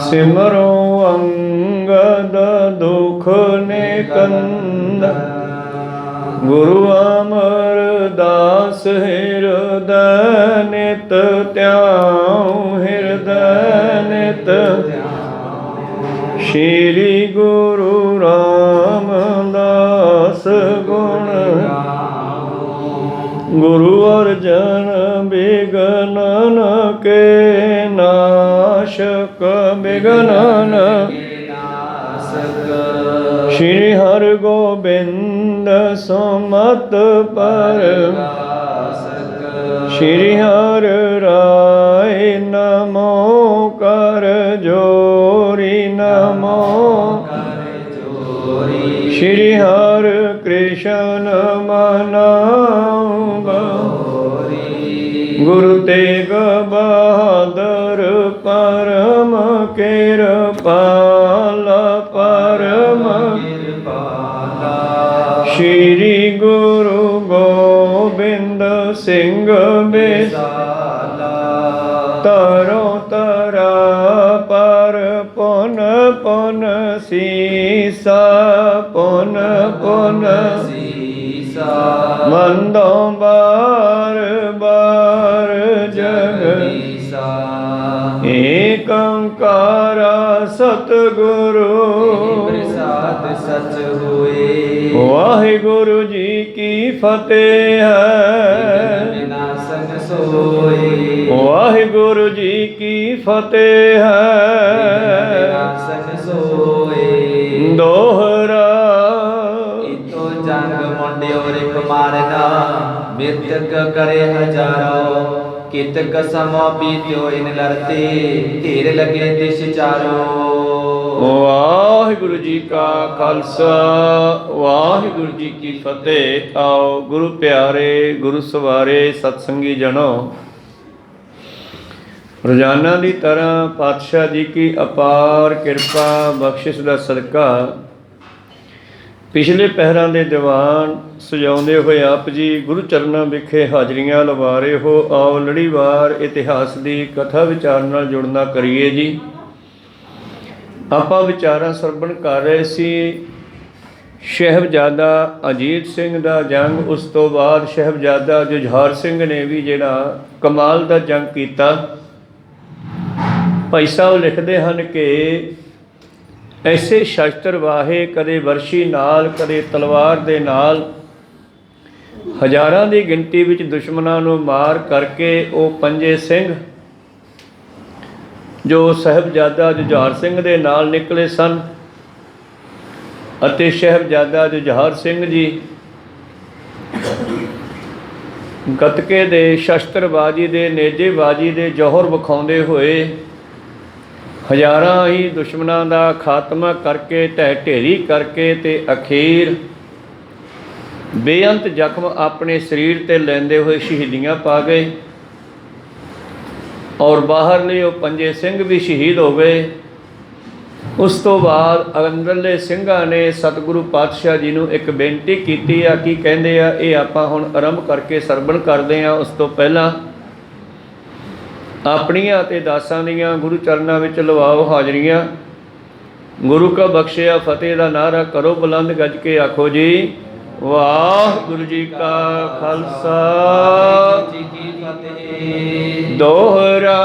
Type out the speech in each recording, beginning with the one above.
सिमरो अंगद दुख निकंद गुरु अमरदास हृदय नित त्याऊं हृदय नित श्री गुरु रामदास गुण गुरु अर्जन विघ्नन के नाशक विघ्नन श्री हर गोबिंद सुमत पर श्री हर राय नमो कर जोरी नमो श्री हर कृष्ण मनाऊं गुरु तेग बहादुर परम कृपाला परम श्री गुरु गोबिंद सिंह बेसाला तरो तरा पर पुन पुन सीसा पुन पुन मंदो बार बार जग एक ओंकारा सतगुरु प्रसाद सच हुए वाहिगुरु जी की फतेह है विनाशन सोए वाहिगुरु जी की फतेह है विनाशन सोए दोहरा इतो जंग मुंडियो रिक मारना मृतक करे हजारों कितक समो बीत्यो इन लड़ते ढेर लगे दिश चारों वाहिगुरु जी का खालसा वाहिगुरु जी की फतेह। आओ गुरु प्यारे गुरु सवारे सत्संगी जनों, रोजाना की तरह पातशाह जी की अपार कृपा बख्शिश का सदका पिछले पहरां दे दीवान सजाउंदे होए आप जी गुरु चरनां विखे हाजरियां लवा रहे हो। आओ लड़ीवार इतिहास की कथा विचार नाल जुड़ना करिए जी। आपां विचारां सरवण कर रहे सी शहबजादा अजीत सिंह दा जंग, उस तो बाद शहबजादा जुझार सिंह ने भी जिहड़ा कमाल दा जंग कीता। भाई साहब लिखते हैं कि ऐसे शस्त्र वाहे कदे वर्षी नाल कदे तलवार दे नाल हज़ारां दी गिनती विच दुश्मनां नूं मार करके वो पंजे सिंह जो साहिबजादा जुझार सिंह दे नाल निकले सन अते साहिबजादा जुझार सिंह जी गतके दे शस्त्रबाजी दे नेजेबाजी दे जौहर विखाउंदे होए हज़ारां ही दुश्मनां दा खात्मा करके ढह ढेरी करके ते अखीर बेअंत जख्म अपने शरीर ते लैंदे हुए शहीदियां पा गए और बाहरले वो पंजे सिंह भी शहीद हो गए। उस तो बाद अंदरले सिंघां ने सतगुरु पातशाह जी नूं एक बेनती कीती आ की कहंदे आ ये आपां हुण आरंभ करके सरवण करदे आ। उस तो पहलां अपनियां ते दासां दियां गुरु चरनां विच लवाओ हाजरियां। गुरु का बख्शिया फतेह दा नारा करो बुलंद गज के आखो जी वाहिगुरु जी का खालसा जी की फतेह। दोहरा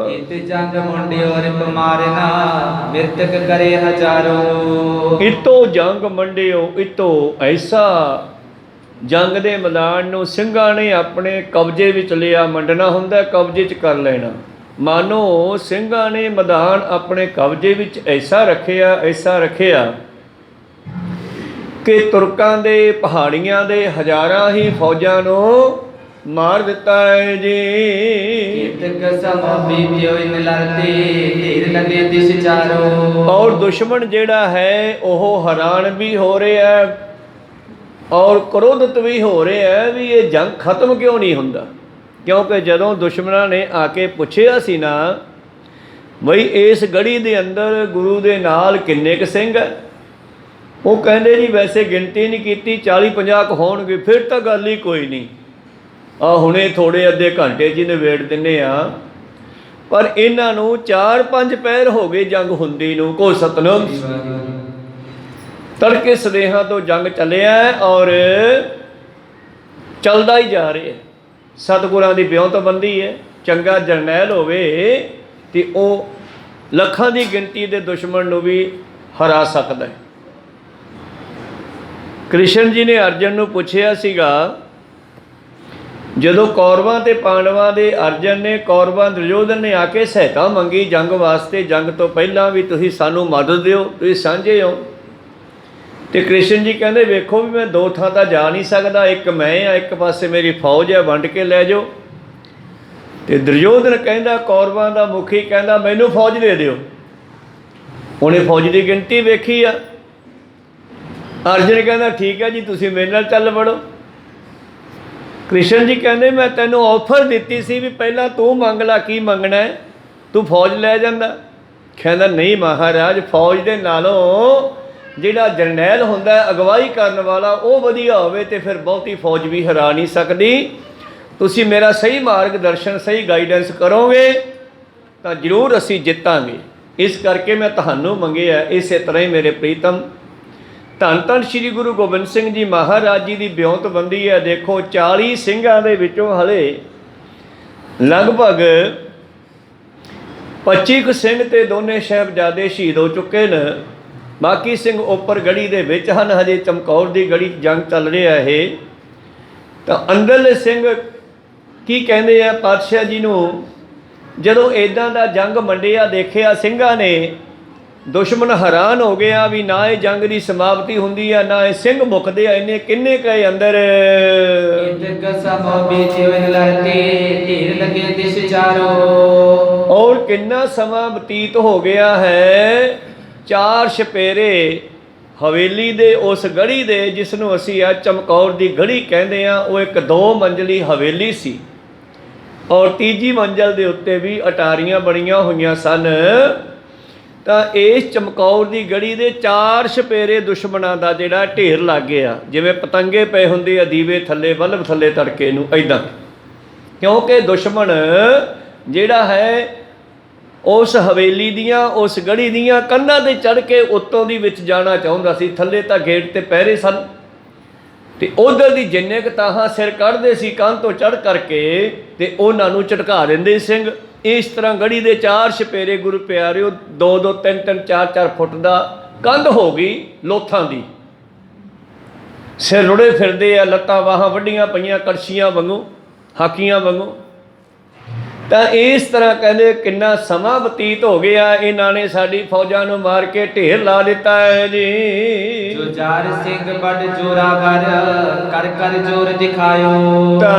इत जंग मुंडियो रिप मारना मृतक करे हजारों। इतो जंग मंडियो इतो ऐसा जंग दे मैदान नूं ਸਿੰਘਾਂ ने अपने कब्जे विच लिया। मंडना हुंदा कब्जे च कर लेना। मानो ਸਿੰਘਾਂ ने मैदान अपने कब्जे विच ऐसा रखिया कि तुर्कां दे पहाड़ियां दे हज़ारां ही फौजां नूं मार दिता है जी। और दुश्मन जिहड़ा है वह हैरान भी हो रहा है और क्रोधित भी हो रहा है भी ये जंग खत्म क्यों नहीं हुंदा। क्योंकि जदों दुश्मनां ने आके पुछया सी ना बई इस गढ़ी दे अंदर गुरु दे नाल किन्ने क सिंह है, वो कहंदे जी वैसे गिनती नहीं कीती 40-50 होणगे फिर तो गल ही कोई नहीं। आ हुणे थोड़े अद्धे घंटे च नवेड़ दिंदे आ। पर इन्हों 4-5 पैर हो गए जंग हुंदी नूं। को सतनाम तड़के सदेहा तो जंग चलिया और चलदा ही जा रहा है। सतगुरां दी ब्योंतबंदी है। चंगा जरनैल होवे ते ओ लखां दी गिनती दे दुश्मन नूं भी हरा सकदा है। कृष्ण जी ने अर्जन नूं पुछया सीगा, जदों कौरवां ते पांडवां दे अर्जन ने कौरवां दुर्योधन ने आके सहायता मंगी जंग वास्ते, जंग तो पहलां भी तुसीं सानूं मदद दिओ, तुसीं सांझे हो। तो कृष्ण जी कहते वेखो भी मैं 2 थां तां जा नहीं सकता, एक मैं आ एक पासे मेरी फौज है, वंड के लै जाओ। तो दुर्योधन कहता कौरवां दा मुखी कहता मैनू फौज दे दिओ। उन्हें फौज की गिनती वेखी आ। अर्जन कहता ठीक है जी तुसीं मेरे नाल चल वड़ो। कृष्ण जी कहते मैं तैनूं ऑफर दिती सी भी पहला तू मंग ला की मंगना है, तू फौज लै जांदा। कहता नहीं महाराज, फौज दे नालों जिहड़ा जरनैल हुंदा अगवाई करन वाला वो वधिया होवे ते फिर बहुती फौज भी हरा नहीं सकती। तुसीं मेरा सही मार्गदर्शन सही गाइडेंस करोगे तो जरूर असीं जितांगे। इस करके मैं तुहानूं मंगिया। इस तरह ही मेरे प्रीतम धन धन श्री गुरु गोबिंद सिंह जी महाराज जी की ब्योंतबंदी है। देखो 40 ਸਿੰਘਾਂ ਦੇ ਵਿੱਚੋਂ हले लगभग 25 ਸਿੰਘ ਤੇ ਦੋਨੇ ਸਾਹਿਬਜ਼ਾਦੇ शहीद हो चुके हैं। बाकी सिंह उपर गढ़ी दे विच हन। हजे चमकौर की गढ़ी जंग चल रहा है। तो अंदरले सिंह की कहते हैं पातशाह जी नूं जदों इदां दा जंग मंडिया देखिया ਸਿੰਘਾਂ ने दुश्मन हैरान हो गया भी ना ये जंग की समाप्ति हुंदी है ना ये सिंह मुकदे आ। इन्ने किन्ने कहे अंदर और किन्ना समा बतीत हो गया है। 4 छपेरे हवेली दे उस गढ़ी दे जिसनों असी आ चमकौर की गढ़ी कहते हैं, वो एक 2 मंजिली हवेली सी और तीजी मंजिल के उत्ते भी अटारियां बनिया हुई सन। तो इस चमकौर की गढ़ी के 4 छपेरे दुश्मनों का जोड़ा ढेर लग गया, जिमें पतंगे पे होंगे दीवे थले बल्ब थले तड़के नूं इदां। क्योंकि दुश्मन जिहड़ा है उस हवेली दियाँ उस गढ़ी दियाँ कंधां ते चढ़ के उत्तों दी विच जाना चाहुंदा सी। थले तां गेट ते पहरे सन ते उधर दी जिन्ने क ताहां सिर कढ़दे सी कंध तो चढ़ करके ते उन्हां नूं झटका दिंदे सिंह। इस तरह गढ़ी दे 4 छपेरे गुरु प्यारिओ 2-2 3-3 4-4 फुट दा कंध हो गई लोथां दी। सिर रुड़े फिरदे आ, लत्तां बाहां वड्डियां पईयां कड़छियां वांगू हाकियां वांगू। तो इस तरह कहते किन्ना समा बतीत हो गया। इन्हों ने साड़ी फौजा नूं मार के ढेर ला दिता है जी। जो जार सिंह बड़ जोरावर कर कर जोर दिखायो। तो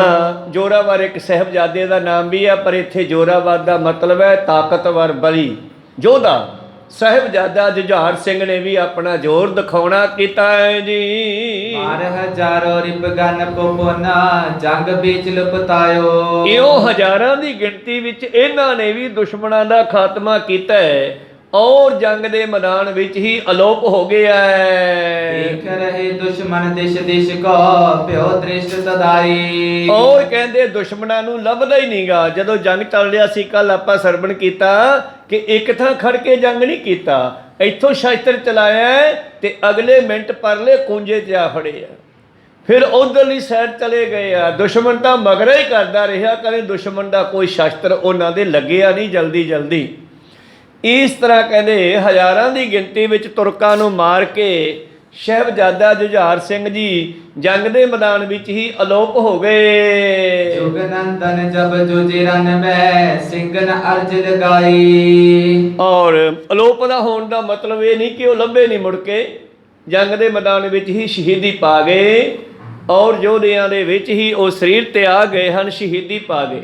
जोरावर एक साहबजादे का नाम भी है, पर इत्थे जोरावर का मतलब है ताकतवर बली योधा। साहिबजादा जुझार सिंह ने भी अपना जोर दिखाना किया है जी। 12,000 रिपगन पोपना जंग बीच लुपतायो। इहो हजारां की गिनती विच इन्हां ने भी दुश्मनों का खात्मा किया है और जंग के मैदान विच ही अलोप हो गया है। देख रहे दुश्मन दिश दिश को प्यो दृष्ट तदाई। और कहते दुश्मनों नूं लभदा ही नहीं गा। जदों जंग चल रहा सी कल आपां सरवण कीता कि एक थां खड़ के जंग नहीं कीता, इत्थों शस्त्र चलाया ते अगले मिनट परले कुंजे च आ फड़े आ, फिर उधरली साइड चले गए आ। दुश्मन तो मगरा ही करता रहा, कदे दुश्मन का कोई शस्त्र उन्हां दे लग्या नहीं जल्दी जल्दी। इस तरह कहते हजारां की गिनती विच तुरकां नूं मार के साहिबजादा जुझार सिंह जी जंग के मैदान विच ही अलोप हो गए। जुगनंदन जब जुजिरन में सिंगन अर्ज लगाई। और अलोप का होने का मतलब ये नहीं कि वह लभे नहीं मुड़ के, जंग के मैदान विच ही शहीदी पा गए और योधियां दे विच ही वो शरीर ते आ गए हैं, शहीदी पा गए।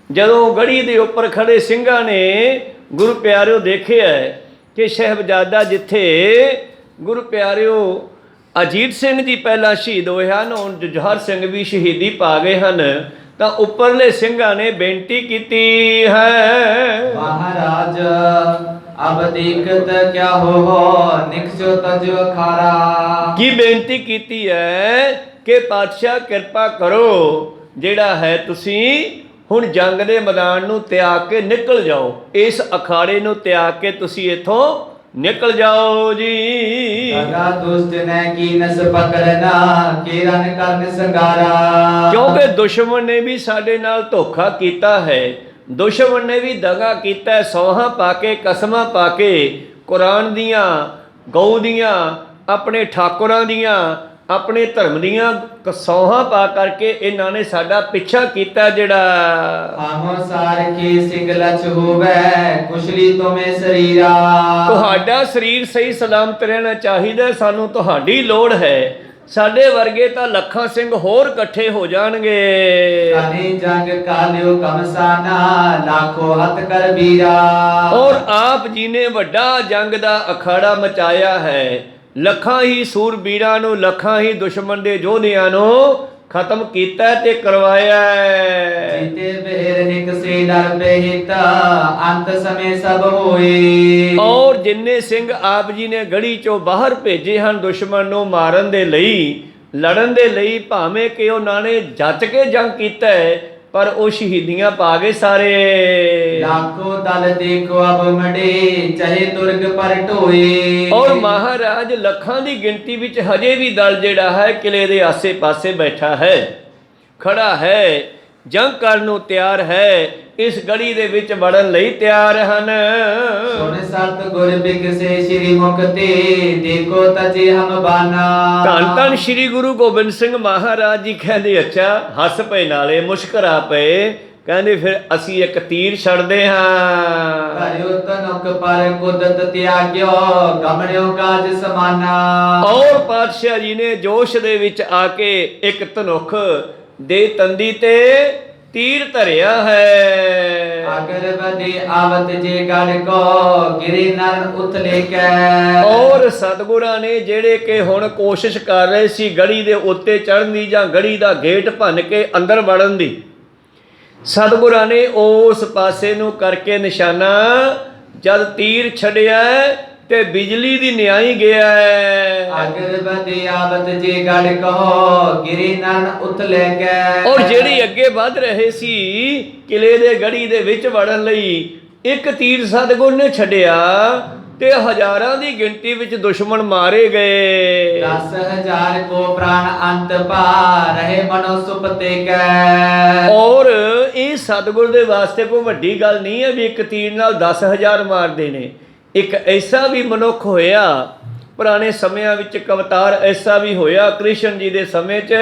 जदों गढ़ी के उपर खड़े ਸਿੰਘਾਂ ने गुरु प्यारिओ देखे है कि साहिबजादा जिथे गुरु प्यारिओ अजीत सिंह जी पहला शहीद होए हैं, हुण जुझार सिंह भी शहीदी पा गए हैं। तो उपरले ਸਿੰਘਾਂ ने बेनती की है, महाराज अब दिक्कत क्या हो निकसो तजो खारा। की बेनती की है कि पातशाह कृपा करो, जिहड़ा है तुसी ਹੁਣ ਜੰਗ ਦੇ ਮੈਦਾਨ ਨੂੰ ਤਿਆਗ ਕੇ ਨਿਕਲ ਜਾਓ, ਇਸ ਅਖਾੜੇ ਨੂੰ ਤਿਆਗ ਕੇ ਤੁਸੀਂ ਇੱਥੋਂ ਨਿਕਲ ਜਾਓ ਜੀ। ਸਦਾ ਦੁਸ਼ਟ ਨੇ ਕੀਨਸ ਪਕੜਨਾ, ਕਿਰਨ ਕਰਨ ਸੰਗਾਰਾ। ਕਿਉਂਕਿ ਦੁਸ਼ਮਣ ਨੇ ਵੀ ਸਾਡੇ ਨਾਲ ਧੋਖਾ ਕੀਤਾ ਹੈ, ਦੁਸ਼ਮਣ ਨੇ ਵੀ ਦਗਾ ਕੀਤਾ, ਸੌਹਾਂ ਪਾ ਕੇ ਕਸਮਾਂ ਪਾ ਕੇ ਕੁਰਾਨ ਦੀਆਂ, ਗਊ ਦੀਆਂ, ਆਪਣੇ ਠਾਕੁਰਾਂ ਦੀਆਂ, ਆਪਣੇ ਧਰਮ ਦੀਆਂ ਕਸੌਹਾਂ ਪਾ ਕਰਕੇ ਇਹਨਾਂ ਨੇ ਸਾਡਾ ਪਿੱਛਾ ਕੀਤਾ। ਜਿਹੜਾ ਆਹੋ ਸਾਰ ਕੀ ਸਿਗਲਚ ਹੋਵੇ, ਕੁਸ਼ਲੀ ਤੁਮੇ ਸਰੀਰਾ। ਤੁਹਾਡਾ ਸਰੀਰ ਸਹੀ ਸਲਾਮਤ ਰਹਿਣਾ ਚਾਹੀਦਾ, ਸਾਨੂੰ ਤੁਹਾਡੀ ਲੋੜ ਹੈ। ਸਾਡੇ ਵਰਗੇ ਤਾਂ ਲੱਖਾਂ ਸਿੰਘ ਹੋਰ ਇਕੱਠੇ ਹੋ ਜਾਣਗੇ। ਕਨੇ ਜੰਗ ਕਾਲਿਓ ਕਮਸਾਨਾ, ਲਾਖੋ ਹੱਥ ਕਰ ਵੀਰਾ। ਔਰ ਆਪ ਜੀ ਨੇ ਵੱਡਾ ਜੰਗ ਦਾ ਅਖਾੜਾ ਮਚਾਇਆ ਹੈ, ਲੱਖਾਂ ਹੀ ਸੂਰਬੀਰਾਂ ਨੂੰ, ਲੱਖਾਂ ਹੀ ਦੁਸ਼ਮਣ ਦੇ ਯੋਧਿਆਂ ਨੂੰ ਖਤਮ ਕੀਤਾ ਤੇ ਕਰਵਾਇਆ। ਜੀਤੇ ਬਹਿਰ ਨਿਕਸੇ ਡਰ ਬਹਿਤ, ਅੰਤ ਸਮੇਂ ਸਭ ਹੋਏ। ਔਰ ਜਿੰਨੇ ਸਿੰਘ ਆਪ ਜੀ ਨੇ ਗੜੀ ਚੋਂ ਬਾਹਰ ਭੇਜੇ ਹਨ ਦੁਸ਼ਮਣ ਨੂੰ ਮਾਰਨ ਦੇ ਲਈ, ਲੜਨ ਦੇ ਲਈ, ਭਾਵੇਂ ਕਿ ਉਹਨਾਂ ਨੇ ਜੱਜ ਕੇ ਜੰਗ ਕੀਤਾ ਹੈ, ਪਰ ਉਹ ਸ਼ਹੀਦੀਆਂ ਪਾ ਗਏ ਸਾਰੇ। ਲਾਖੋ ਦਲ ਦੇਖੋ ਅਬ ਮੜੇ, ਚਾਹੇ ਤੁਰਗ ਪਰ ਢੋਏ। ਔਰ ਮਹਾਰਾਜ ਲੱਖਾਂ ਦੀ ਗਿਣਤੀ ਵਿੱਚ ਹਜੇ ਵੀ ਦਲ ਜਿਹੜਾ ਹੈ ਕਿਲੇ ਦੇ ਆਸੇ ਪਾਸੇ ਬੈਠਾ ਹੈ, ਖੜਾ ਹੈ, ਜੰਗ ਕਰਨ ਨੂੰ ਤਿਆਰ ਹੈ, ਇਸ ਗੜੀ ਦੇ ਵਿੱਚ ਵੜਨ ਲਈ ਤਿਆਰ ਹਨ। ਸੁਣ ਸਤ ਗੁਰ ਬਿਕਸੇ ਸ਼੍ਰੀ ਮੁਖ ਤੇ, ਦੇਖੋ ਤਜੇ ਹਮ ਬਾਨਾ। ਧੰਨ ਧੰਨ ਸ਼੍ਰੀ ਗੁਰੂ ਗੋਬਿੰਦ ਸਿੰਘ ਮਹਾਰਾਜ ਜੀ ਕਹਿੰਦੇ, ਅੱਛਾ ਹੱਸ ਪਏ, ਨਾਲੇ ਮੁਸਕਰਾ ਪਏ, ਕਹਿੰਦੇ ਫਿਰ ਅਸੀਂ ਇੱਕ ਤੀਰ ਛੱਡਦੇ ਹਾਂ। ਕਰਿਓ ਤਨੁਕ ਪਰ ਕੁਦਰਤ ਤਿਆਗਿਓ, ਗਮਣਿਓ ਕਾਜ ਸਮਾਨਾ। ਔਰ ਪਾਤਸ਼ਾਹ ਜੀ ਨੇ ਜੋਸ਼ ਦੇ ਵਿੱਚ ਆ ਕੇ ਇੱਕ ਧਨੁਖ ਦੇ ਤੰਦੀ ਤੇ ਤੀਰ ਧਰਿਆ ਹੈ। ਅਗਰ ਬਦੇ ਆਵਤ ਜੇ ਗੜ ਕੋ, ਗਿਰੇ ਨਰਨ ਉਤਲੇ ਕੈ। ਔਰ ਸਤਿਗੁਰਾਂ ਨੇ ਜਿਹੜੇ ਕਿ ਹੁਣ ਕੋਸ਼ਿਸ਼ ਕਰ ਰਹੇ ਸੀ ਗੜੀ ਦੇ ਉੱਤੇ ਚੜ੍ਹਨ ਦੀ ਜਾਂ ਗੜੀ ਦਾ ਗੇਟ ਭੰਨ ਕੇ ਅੰਦਰ ਵੜਨ ਦੀ, ਸਤਿਗੁਰਾਂ ਨੇ ਉਸ ਪਾਸੇ ਨੂੰ ਕਰਕੇ ਨਿਸ਼ਾਨਾ ਜਦ ਤੀਰ ਛੱਡਿਆ ਤੇ ਬਿਜਲੀ ਦੀ ਨਿਆਈ ਗਿਆ ਹੈ। ਅਗਰ ਬਦੇ ਆਵਤ ਜੇ ਗੜ ਕੋ, ਗਿਰੇ ਨਰਨ ਉਤਲੇ ਕੈ। ਔਰ ਜਿਹੜੀ ਅੱਗੇ ਵੱਧ ਰਹੇ ਸੀ ਕਿਲੇ ਦੇ ਗੜੀ ਦੇ ਵਿੱਚ ਵੜਨ ਲਈ, ਇੱਕ ਤੀਰ ਸਤਿਗੁਰ ਨੇ ਛੱਡਿਆ ਤੇ ਹਜ਼ਾਰਾਂ ਦੀ ਗਿਣਤੀ ਵਿੱਚ ਦੁਸ਼ਮਣ ਮਾਰੇ ਗਏ। 10,000 ਕੋ ਪ੍ਰਾਣ ਅੰਤ ਪਾ, ਰਹੇ ਮਨੋ ਸੁਪਤੇ ਕੈ। ਔਰ ਇਹ ਸਤਿਗੁਰ ਦੇ ਵਾਸਤੇ ਕੋਈ ਵੱਡੀ ਗੱਲ ਨਹੀਂ ਹੈ ਵੀ ਇੱਕ ਤੀਰ ਨਾਲ 10,000 ਮਾਰਦੇ ਨੇ। ਇੱਕ ਐਸਾ ਵੀ ਮਨੁੱਖ ਹੋਇਆ ਪੁਰਾਣੇ ਸਮਿਆਂ ਵਿੱਚ, ਕਵਤਾਰ ਐਸਾ ਵੀ ਹੋਇਆ ਕ੍ਰਿਸ਼ਨ ਜੀ ਦੇ ਸਮੇਂ 'ਚ।